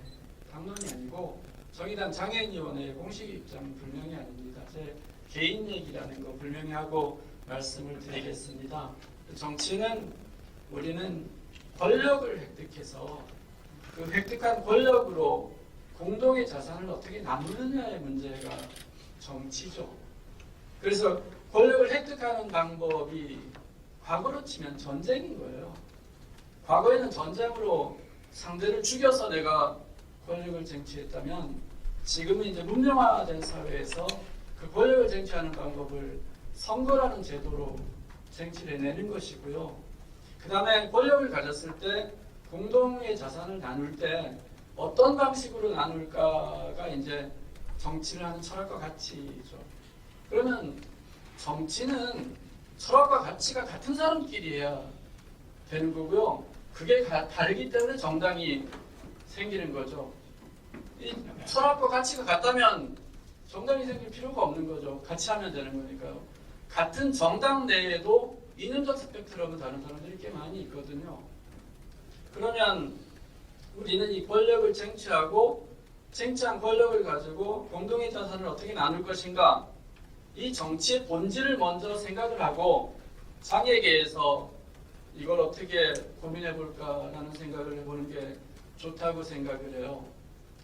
당론이 아니고 정의당 장애인위원회의 공식 입장 분명히 아닙니다. 제 개인 얘기라는 거 분명히 하고 말씀을 드리겠습니다. 정치는 우리는 권력을 획득해서 그 획득한 권력으로 공동의 자산을 어떻게 나누느냐의 문제가 정치죠. 그래서 권력을 획득하는 방법이 과거로 치면 전쟁인 거예요. 과거에는 전쟁으로 상대를 죽여서 내가 권력을 쟁취했다면 지금은 이제 문명화된 사회에서 그 권력을 쟁취하는 방법을 선거라는 제도로 쟁취를 해내는 것이고요. 그 다음에 권력을 가졌을 때 공동의 자산을 나눌 때 어떤 방식으로 나눌까가 이제 정치를 하는 철학과 가치죠. 그러면 정치는 철학과 가치가 같은 사람끼리 해야 되는 거고요. 그게 다르기 때문에 정당이 생기는 거죠. 이 철학과 가치가 같다면 정당이 생길 필요가 없는 거죠. 같이 하면 되는 거니까요. 같은 정당 내에도 이념적 스펙트럼은 다른 사람들이 꽤 많이 있거든요. 그러면 우리는 이 권력을 쟁취하고 쟁취한 권력을 가지고 공동의 자산을 어떻게 나눌 것인가, 이 정치의 본질을 먼저 생각을 하고 장애계에서 이걸 어떻게 고민해 볼까라는 생각을 해보는 게 좋다고 생각을 해요.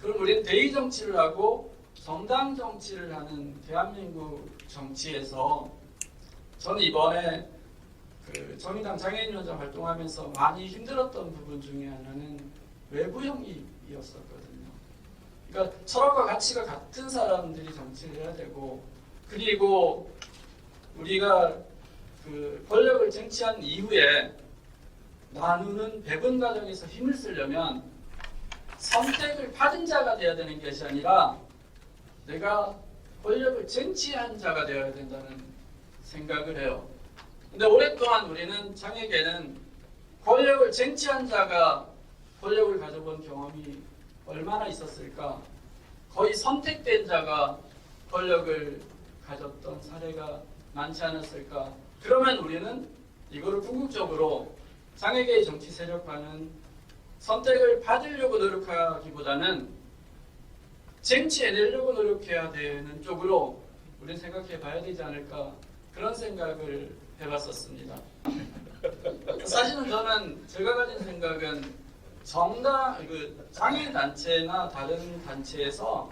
그럼 우리는 대의 정치를 하고 정당 정치를 하는 대한민국 정치에서 저는 이번에 정의당 장애인위원장 활동하면서 많이 힘들었던 부분 중에 하나는 외부 형이었었거든요. 그러니까 철학과 가치가 같은 사람들이 정치를 해야 되고, 그리고 우리가 권력을 쟁취한 이후에 나누는 배분 과정에서 힘을 쓰려면 선택을 받은 자가 되어야 되는 것이 아니라 내가 권력을 쟁취한 자가 되어야 된다는 생각을 해요. 근데 오랫동안 우리는 장애계는 권력을 쟁취한 자가 권력을 가져본 경험이 얼마나 있었을까? 거의 선택된 자가 권력을 가졌던 사례가 많지 않았을까? 그러면 우리는 이거를 궁극적으로 장애계의 정치 세력화는 선택을 받으려고 노력하기보다는 쟁취해내려고 노력해야 되는 쪽으로 우리는 생각해 봐야 되지 않을까, 그런 생각을 해봤었습니다. 사실은 저는 제가 가진 생각은 장애인 단체나 다른 단체에서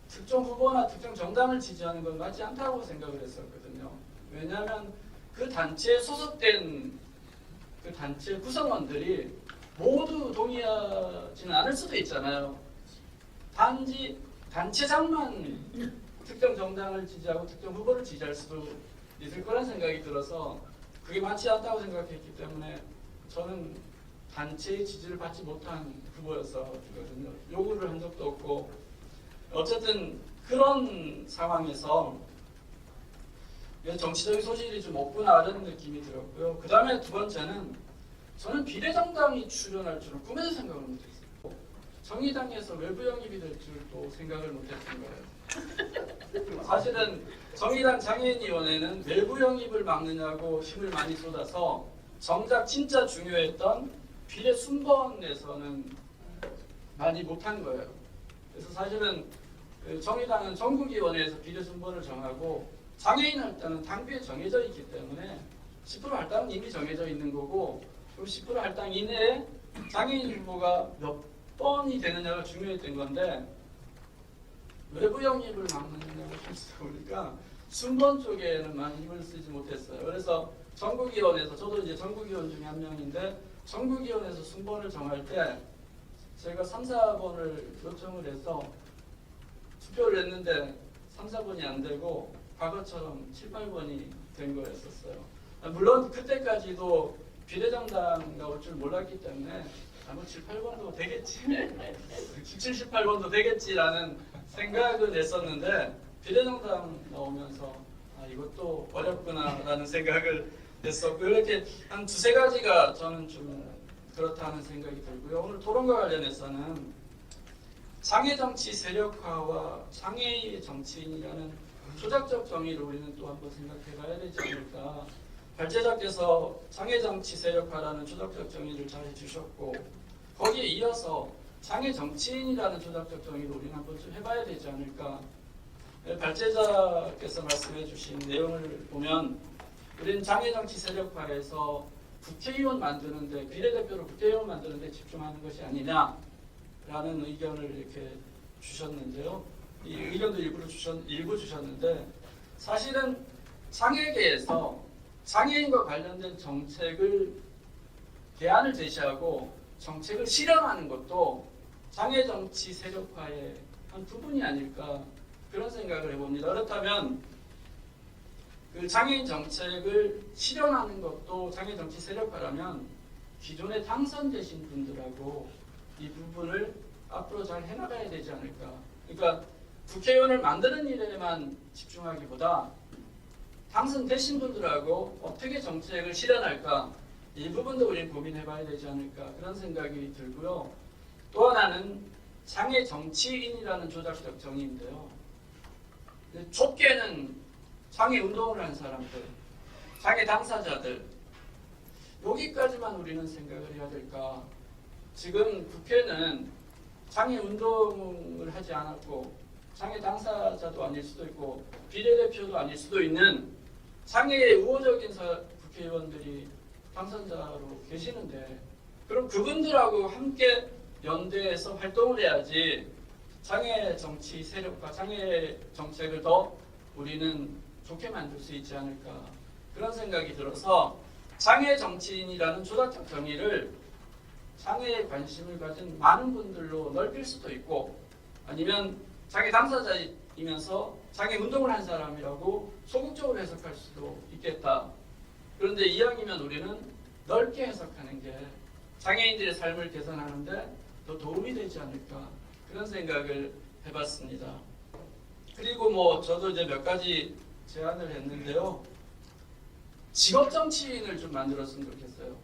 특정 후보나 특정 정당을 지지하는 건 맞지 않다고 생각을 했었거든요. 왜냐하면 그 단체에 소속된 그 단체 구성원들이 모두 동의하지는 않을 수도 있잖아요. 단지 단체장만 특정 정당을 지지하고 특정 후보를 지지할 수도 있을 거란 생각이 들어서 그게 맞지 않다고 생각했기 때문에 저는 단체의 지지를 받지 못한 후보였었거든요. 요구를 한 적도 없고, 어쨌든 그런 상황에서 정치적인 소질이 좀 없구나 이런 느낌이 들었고요. 그 다음에 두 번째는 저는 비례정당이 출연할 줄은 꿈에도 생각을 못했어요. 정의당에서 외부 영입이 될 줄도 생각을 못했던 거예요. 사실은 정의당 장애인위원회는 외부 영입을 막느냐고 힘을 많이 쏟아서 정작 진짜 중요했던 비례 순번에서는 많이 못한 거예요. 그래서 사실은 정의당은 전국위원회에서 비례 순번을 정하고 장애인 할당은 당비에 정해져 있기 때문에 10% 할당은 이미 정해져 있는 거고, 그럼 10% 할당 이내에 장애인 후보가 몇 번이 되느냐가 중요했던 건데, 외부 영입을 막느냐고 하다 보니까 순번 쪽에는 많이 힘을 쓰지 못했어요. 그래서 전국위원회에서, 저도 이제 전국위원 중에 한 명인데, 전국위원회에서 순번을 정할 때 제가 3, 4번을 요청을 해서 투표를 했는데 3, 4번이 안 되고 과거처럼 7, 8번이 된 거였었어요. 물론 그때까지도 비례정당가 올 줄 몰랐기 때문에 뭐 7, 8번도 되겠지, 7, 8번도 되겠지라는 생각은 했었는데, 비례정당 나오면서 이것도 어렵구나라는 생각을 했었고, 이렇게 한 두세 가지가 저는 좀 그렇다는 생각이 들고요. 오늘 토론과 관련해서는 장애정치 세력화와 장애의 정치인이라는 초작적 정의를 우리는 또 한번 생각해 봐야 되지 않을까. 발제자께서 장애정치 세력화라는 초작적 정의를 잘 해주셨고, 거기에 이어서 장애정치인이라는 초작적 정의를 우리는 한번 좀 해봐야 되지 않을까. 발제자께서 말씀해 주신 내용을 보면 우리는 장애정치 세력화에서 국회의원 만드는데, 비례대표로 국회의원 만드는데 집중하는 것이 아니냐라는 의견을 이렇게 주셨는데요. 이 의견도 일부 주셨는데, 사실은 장애계에서 장애인과 관련된 정책을 대안을 제시하고 정책을 실현하는 것도 장애정치 세력화의 한 부분이 아닐까, 그런 생각을 해봅니다. 그렇다면 그 장애인 정책을 실현하는 것도 장애정치 세력화라면 기존에 당선되신 분들하고 이 부분을 앞으로 잘 해나가야 되지 않을까. 그러니까 국회의원을 만드는 일에만 집중하기보다 당선되신 분들하고 어떻게 정책을 실현할까, 이 부분도 우리는 고민해봐야 되지 않을까, 그런 생각이 들고요. 또 하나는 장애 정치인이라는 조작적 정의인데요. 좁게는 장애 운동을 한 사람들, 장애 당사자들, 여기까지만 우리는 생각을 해야 될까. 지금 국회는 장애 운동을 하지 않았고 장애 당사자도 아닐 수도 있고 비례대표도 아닐 수도 있는 장애의 우호적인 국회의원들이 당선자로 계시는데, 그럼 그분들하고 함께 연대해서 활동을 해야지 장애 정치 세력과 장애 정책을 더 우리는 좋게 만들 수 있지 않을까, 그런 생각이 들어서 장애 정치인이라는 조작적 정의를 장애에 관심을 가진 많은 분들로 넓힐 수도 있고, 아니면 장애 당사자이면서 장애 운동을 한 사람이라고 소극적으로 해석할 수도 있겠다. 그런데 이왕이면 우리는 넓게 해석하는 게 장애인들의 삶을 개선하는데 더 도움이 되지 않을까, 그런 생각을 해봤습니다. 그리고 뭐 저도 이제 몇 가지 제안을 했는데요. 직업 정치인을 좀 만들었으면 좋겠어요.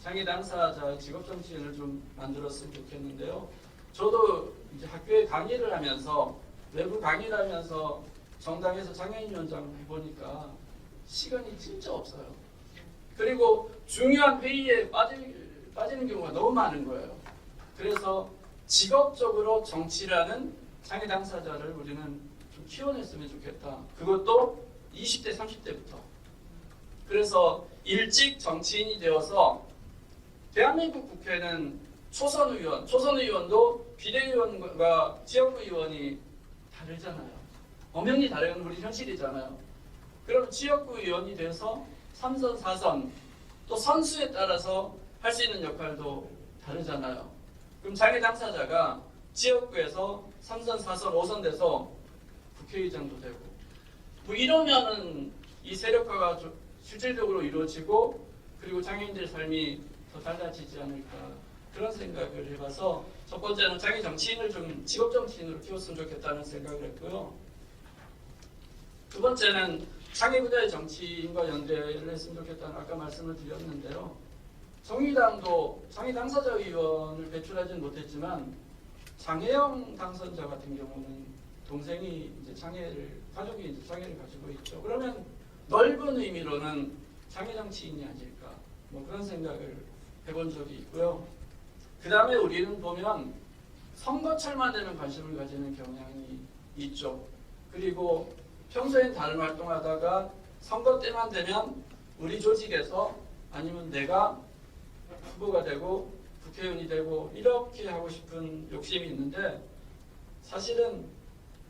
장애 당사자의 직업 정치인을 좀 만들었으면 좋겠는데요. 저도 이제 학교에 강의를 하면서, 외부 강의를 하면서 정당에서 장애인위원장 해보니까 시간이 진짜 없어요. 그리고 중요한 회의에 빠지는 경우가 너무 많은 거예요. 그래서 직업적으로 정치라는 장애 당사자를 우리는 좀 키워냈으면 좋겠다. 그것도 20대, 30대부터. 그래서 일찍 정치인이 되어서, 대한민국 국회는 초선 의원도 비례의원과 지역구 의원이 다르잖아요. 엄연히 다른 우리 현실이잖아요. 그럼 지역구 의원이 돼서 3선, 4선, 또 선수에 따라서 할 수 있는 역할도 다르잖아요. 그럼 장애 당사자가 지역구에서 3선, 4선, 5선 돼서 국회의장도 되고, 뭐 이러면은 이 세력화가 실질적으로 이루어지고, 그리고 장애인들의 삶이 더 달라지지 않을까, 그런 생각을 해봐서 첫 번째는 장애 정치인을 좀 직업 정치인으로 키웠으면 좋겠다는 생각을 했고요. 두 번째는 장애 분야의 정치인과 연대를 했으면 좋겠다는 아까 말씀을 드렸는데요. 정의당도 장애 당사자 의원을 배출하지는 못했지만 장애형 당선자 같은 경우는 동생이 이제 가족이 이제 장애를 가지고 있죠. 그러면 넓은 의미로는 장애 정치인이 아닐까 뭐 그런 생각을 해본 적이 있고요. 그 다음에 우리는 보면 선거철만 되면 관심을 가지는 경향이 있죠. 그리고 평소엔 다른 활동하다가 선거 때만 되면 우리 조직에서 아니면 내가 후보가 되고 국회의원이 되고 이렇게 하고 싶은 욕심이 있는데 사실은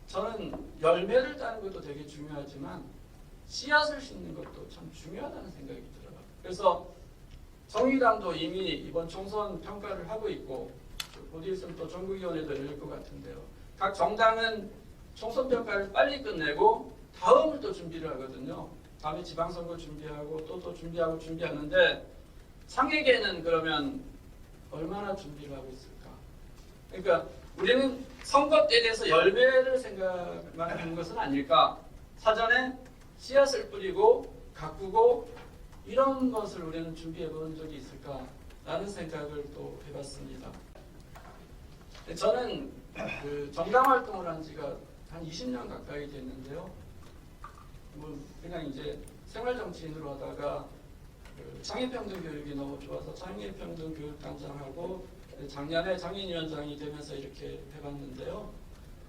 저는 열매를 따는 것도 되게 중요하지만 씨앗을 심는 것도 참 중요하다는 생각이 들어요. 그래서 정의당도 이미 이번 총선 평가를 하고 있고 곧 있으면 또 전국위원회도 열릴 것 같은데요. 각 정당은 총선 평가를 빨리 끝내고 다음을 또 준비를 하거든요. 다음에 지방선거 준비하고 또 준비하는데 장애계는 그러면 얼마나 준비를 하고 있을까? 그러니까 우리는 선거 때 돼서 열매를 생각만 하는 것은 아닐까? 사전에 씨앗을 뿌리고 가꾸고 이런 것을 우리는 준비해 본 적이 있을까라는 생각을 또 해봤습니다. 저는 그 정당 활동을 한 지가 한 20년 가까이 됐는데요. 뭐 그냥 이제 생활정치인으로 하다가 그 장애평등 교육이 너무 좋아서 장애평등 교육단장하고 작년에 장애인위원장이 되면서 이렇게 해봤는데요.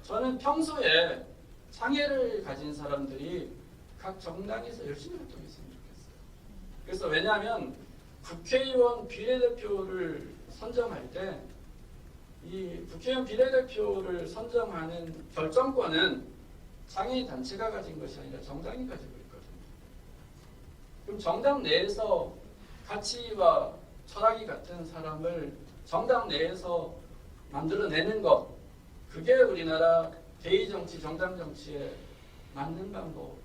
저는 평소에 장애를 가진 사람들이 각 정당에서 열심히 활동했으면 좋겠어요. 그래서 왜냐하면 국회의원 비례대표를 선정할 때 이 국회의원 비례대표를 선정하는 결정권은 장애인 단체가 가진 것이 아니라 정당이 가지고 있거든요. 그럼 정당 내에서 가치와 철학이 같은 사람을 정당 내에서 만들어내는 것, 그게 우리나라 대의정치, 정당정치에 맞는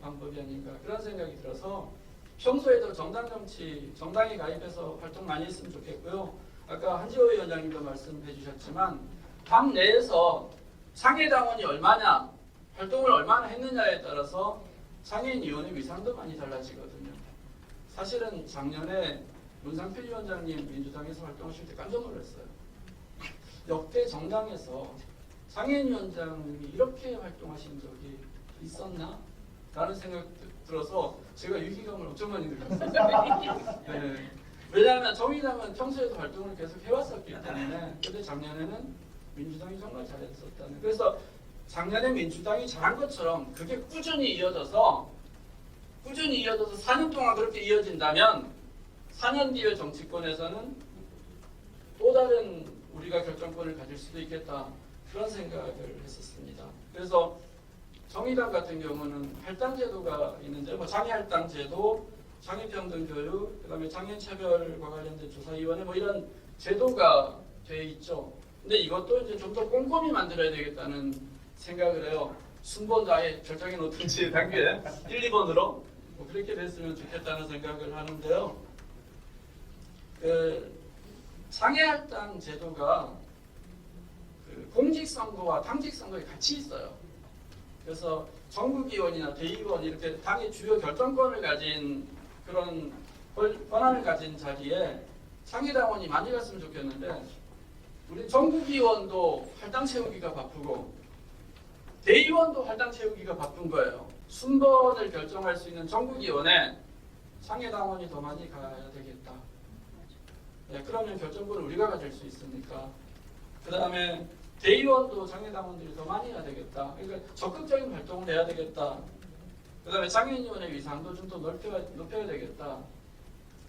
방법이 아닌가 그런 생각이 들어서 평소에도 정당정치, 정당에 가입해서 활동 많이 했으면 좋겠고요. 아까 한지호 위원장님도 말씀해 주셨지만 당 내에서 장애당원이 얼마나 활동을 얼마나 했느냐에 따라서 장애인위원회 위상도 많이 달라지거든요. 사실은 작년에 문상필 위원장님 민주당에서 활동하실 때 깜짝 놀랐어요. 역대 정당에서 장애인위원장님이 이렇게 활동하신 적이 있었나? 라는 생각 들어서 제가 위기감을 엄청 많이 느꼈어요. 네. 왜냐하면 정의당은 평소에도 활동을 계속 해왔었기 때문에 근데 작년에는 민주당이 정말 잘했었다는. 그래서 작년에 민주당이 잘한 것처럼 그게 꾸준히 이어져서 4년 동안 그렇게 이어진다면 4년 뒤에 정치권에서는 또 다른 우리가 결정권을 가질 수도 있겠다 그런 생각을 했었습니다. 그래서 정의당 같은 경우는 할당제도가 있는데 뭐 장애할당제도, 장애평등교육, 그다음에 장애차별과 관련된 조사위원회 뭐 이런 제도가 돼 있죠. 근데 이것도 이제 좀 더 꼼꼼히 만들어야 되겠다는 생각을 해요. 순번도 아예 결정해 놓든지 단계에 1, 2번으로 뭐 그렇게 됐으면 좋겠다는 생각을 하는데요. 그 장애할당 제도가 그 공직선거와 당직선거에 같이 있어요. 그래서 전국위원이나 대의원 이렇게 당의 주요 결정권을 가진 그런 권한을 가진 자리에 장애당원이 많이 갔으면 좋겠는데 우리 전국위원도 할당 채우기가 바쁘고 대의원도 할당 채우기가 바쁜 거예요. 순번을 결정할 수 있는 전국위원회 장애당원이 더 많이 가야 되겠다. 네, 그러면 결정권을 우리가 가질 수 있으니까. 그 다음에 대의원도 장애당원들이 더 많이 해야 되겠다. 그러니까 적극적인 활동을 해야 되겠다. 그 다음에 장애인위원회 위상도 좀 더 높여야 되겠다.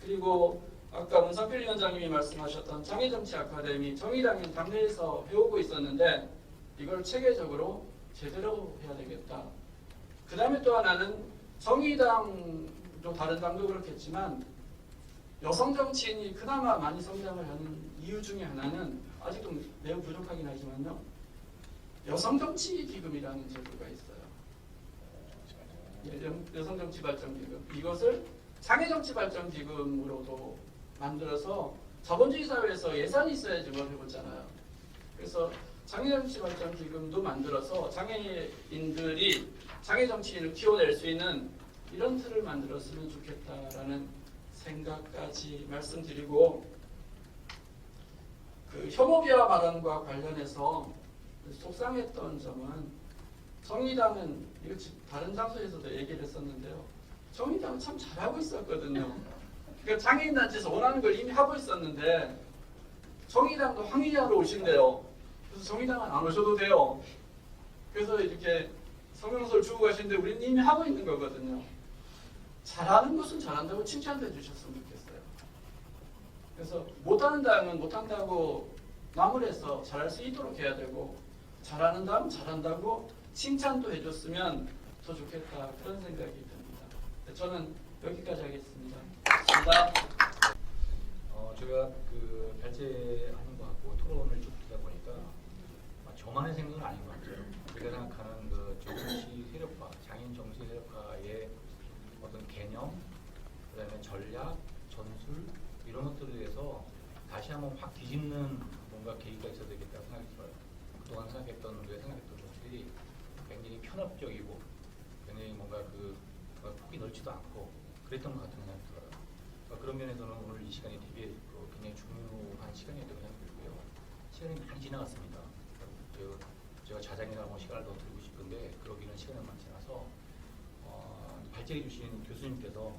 그리고 아까 문상필 위원장님이 말씀하셨던 장애정치 아카데미 정의당은 당내에서 해오고 있었는데 이걸 체계적으로 제대로 해야 되겠다. 그 다음에 또 하나는 정의당도 다른 당도 그렇겠지만 여성 정치인이 그나마 많이 성장을 하는 이유 중에 하나는 아직도 매우 부족하긴 하지만요. 여성 정치 기금이라는 제도가 있어요. 여성 정치 발전 기금. 이것을 장애 정치 발전 기금으로도 만들어서 자본주의 사회에서 예산이 있어야지 뭘 해보잖아요. 그래서 장애 정치 발전 기금도 만들어서 장애인들이 장애 정치인을 키워낼 수 있는 이런 틀을 만들었으면 좋겠다라는 생각까지 말씀드리고 그 혐오비하 발언과 관련해서 속상했던 점은 정의당은 이거 다른 장소에서도 얘기를 했었는데요. 정의당은 참 잘하고 있었거든요. 그러니까 장애인단체에서 원하는 걸 이미 하고 있었는데 정의당도 항의하러 오신대요. 그래서 정의당은 안 오셔도 돼요. 그래서 이렇게 성명서를 주고 가시는데 우리는 이미 하고 있는 거거든요. 잘하는 것은 잘한다고 칭찬도 해주셨으면 좋겠어요. 그래서 못하는 당은 못한다고 나무래서 잘할 수 있도록 해야 되고 잘하는 당은 잘한다고 칭찬도 해줬으면 더 좋겠다 그런 생각이 듭니다. 저는 여기까지 하겠습니다. 감사합니다. 제가 그 발제하는 거 갖고 토론을 쭉 듣다 보니까 저만의 생각은 아닌 것 같아요. 제가 생각하는 그 정치 세력화, 장애인 정치 세력화의 어떤 개념, 그다음에 전략, 전술 이런 것들에 대해서 다시 한번 확 뒤집는 뭔가 계기가 있어야 되겠다고 생각이 들어요. 그동안 생각했던 것들이 굉장히 편협적이고 굉장히 뭔가 폭이 넓지도 않고 그랬던 것 같은 생각이 들어요. 그런 면에서는 오늘 이 시간이 되게 굉장히 중요한 시간이었다고 생각이 들고요. 시간이 많이 지나갔습니다. 제가 자장이라고 시간을 더 드리고 싶은데 그러기는 시간이 많지 않아서 발제해 주신 교수님께서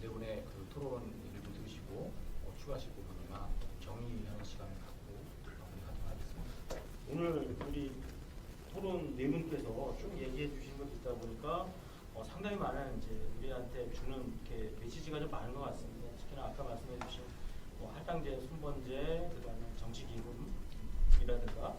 내분의 그 토론을 좀 들으시고 추가하실 부분이나 정리하는 시간을 갖고 마무리하도록 하겠습니다. 오늘 우리 토론 네 분께서 쭉 얘기해 주신 것도 있다 보니까 상당히 많은 이제 우리한테 주는 이렇게 메시지가 좀 많은 것 같습니다. 특히나 아까 말씀해 주신 할당제, 순번제, 그다음에 정치기금이라든가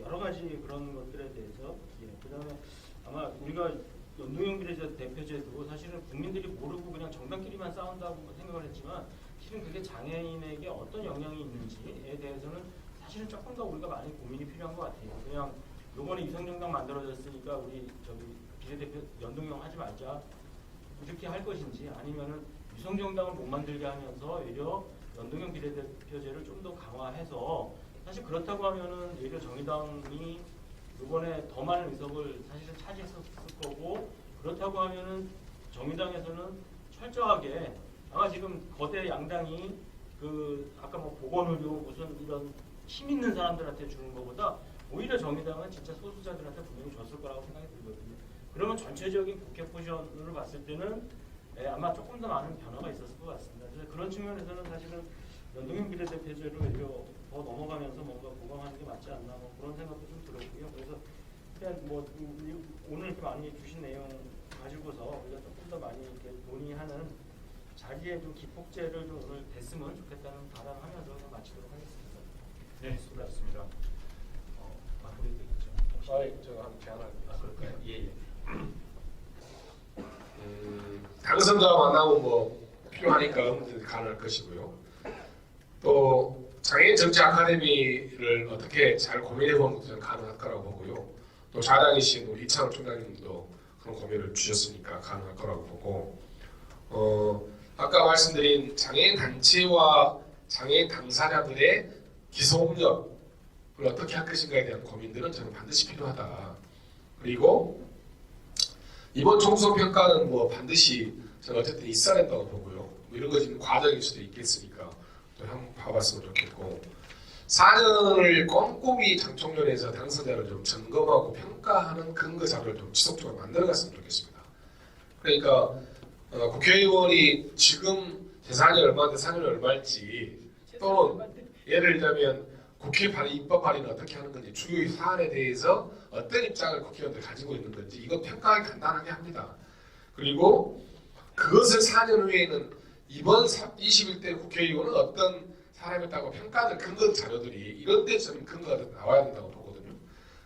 여러 가지 그런 것들에 대해서 그다음에 아마 우리가 연동형 비례제 대표제도 사실은 국민들이 모르고 그냥 정당끼리만 싸운다고 생각을 했지만 실은 그게 장애인에게 어떤 영향이 있는지에 대해서는 사실은 조금 더 우리가 많이 고민이 필요한 것 같아요. 그냥 요번에 위성정당 만들어졌으니까 우리 비례대표 연동형 하지 말자 이렇게 할 것인지 아니면은 위성정당을 못 만들게 하면서 오히려 연동형 비례대표제를 좀 더 강화해서 사실 그렇다고 하면은 오히려 정의당이 이번에 더 많은 의석을 사실은 차지했었을 거고 그렇다고 하면은 정의당에서는 철저하게 아마 지금 거대 양당이 아까 보건의료 무슨 이런 힘 있는 사람들한테 주는 것보다 오히려 정의당은 진짜 소수자들한테 분명히 줬을 거라고 생각이 들거든요. 그러면 전체적인 국회 포지션으로 봤을 때는 아마 조금 더 많은 변화가 있었을 것 같습니다. 그래서 그런 측면에서는 사실은 연동형 비례대표제로 오히려 더 넘어가면서 뭔가 보강하는 게 맞지 않나 그런 생각도 좀 들었고요. 그래서 그냥 오늘 이렇게 많이 주신 내용 가지고서 우리가 조금 더 많이 이렇게 논의하는 자리에 좀 기폭제를 좀 오늘 됐으면 좋겠다는 바람하면서 그냥 마치도록 하겠습니다. 네, 수고하셨습니다. 마무리되겠죠? 제가 한 제안을 그럴까요? 예. 당선자 만나면 필요하니까 언제든지 가능할 것이고요. 또 장애인 정치 아카데미를 어떻게 잘 고민해보는 것도 가능할 거라고 보고요. 또 좌장이신 우리 이창훈 총장님도 그런 고민을 주셨으니까 가능할 거라고 보고 아까 말씀드린 장애인 단체와 장애인 당사자들의 기소협력을 어떻게 할 것인가에 대한 고민들은 저는 반드시 필요하다. 그리고 이번 총선평가는 반드시 저는 어쨌든 있어야 된다고 보고요. 이런 것이 과정일 수도 있겠으니까 또 한번 봐봤으면 좋겠고 4년을 꼼꼼히 장총련에서 당선자를 좀 점검하고 평가하는 근거 자료를 좀 지속적으로 만들어갔으면 좋겠습니다. 그러니까 국회의원이 지금 재산이 얼마인데 상연이 얼마일지 또는 예를 들자면 국회 발의, 입법 발의는 어떻게 하는 건지 주요 사안에 대해서 어떤 입장을 국회의원들이 가지고 있는 건지 이거 평가하기 간단하게 합니다. 그리고 그것을 4년 후에는 이번 21대 국회의원은 어떤 사람이었다고 평가하는 근거 자료들이 이런 데서는 근거가 나와야 된다고 보거든요.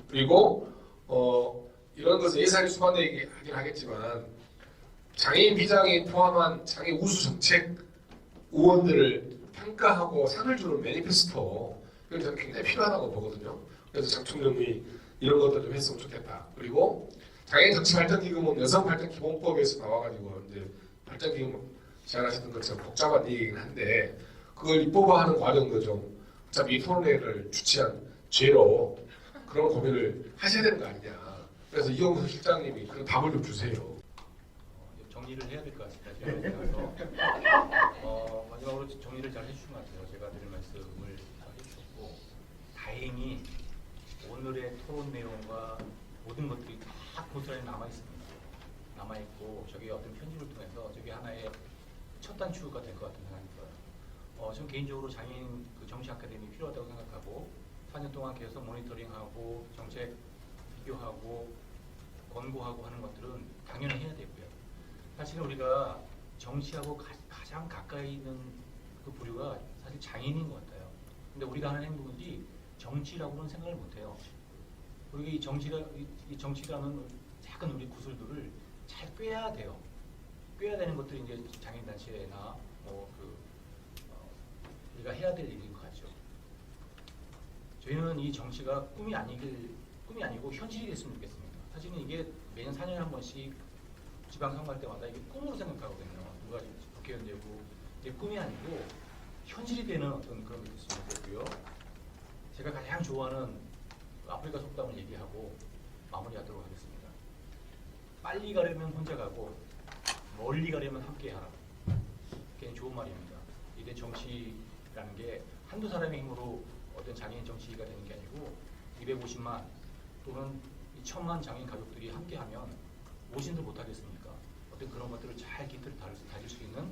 그리고 이런 것은 예산이 수반되긴 하겠지만 장애인 비장애인 포함한 장애 우수 정책 의원들을 평가하고 상을 주는 매니페스토 이건 저는 굉장히 필요하다고 보거든요. 그래서 장총련이 이런 것도 좀 했으면 좋겠다. 그리고 장애인 정치 발전 기금은 여성 발전 기본법에서 나와가지고 이제 발전 기금 제안하셨던 것처럼 복잡한 얘기긴 한데 그걸 입법화하는 과정도 좀 어차피 이 토론회를 주최한 죄로 그런 고민을 하셔야 되는 거 아니냐. 그래서 이용수 실장님이 그런 답을 좀 주세요. 정리를 해야 될 것 같습니다. 마지막으로 정리를 잘 해주신 것 같아요. 제가 드릴 말씀을 다 해주셨고 다행히 오늘의 토론 내용과 모든 것들이 다 고스란히 남아 있습니다. 남아 있고 저게 어떤 편집을 통해서 저게 하나의 첫 단추가 될 것 같은 생각이 들어요. 저는 개인적으로 장애인 그 정치 아카데미 필요하다고 생각하고 4년 동안 계속 모니터링하고 정책 비교하고 권고하고 하는 것들은 당연히 해야 되고요. 사실은 우리가 정치하고 가장 가까이 있는 그 부류가 사실 장애인인 것 같아요. 근데 우리가 하는 행동들이 정치라고는 생각을 못해요. 그리고 이 정치라는 작은 우리 구슬들을 잘 꿰야 돼요. 꿰야 되는 것들이 이제 장애인 단체나 우리가 해야 될 일인 것 같죠. 저희는 이 정치가 꿈이 아니고 현실이 됐으면 좋겠습니다. 사실은 이게 매년 4년에 한 번씩 지방선거할 때마다 이게 꿈으로 생각하거든요. 누가 국회의원 되고 이게 꿈이 아니고 현실이 되는 어떤 그런 게 됐으면 좋겠고요. 제가 가장 좋아하는 아프리카 속담을 얘기하고 마무리하도록 하겠습니다. 빨리 가려면 혼자 가고 멀리 가려면 함께 하라. 굉장히 좋은 말입니다. 이게 정치라는 게 한두 사람의 힘으로 어떤 장애인 정치가 되는 게 아니고 250만 또는 1000만 장애인 가족들이 함께하면 무엇인들 못하겠습니까? 어떤 그런 것들을 잘 깃들을 다질 수 있는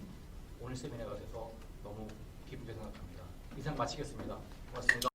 오늘 세미나가 돼서 너무 기쁘게 생각합니다. 이상 마치겠습니다. 고맙습니다.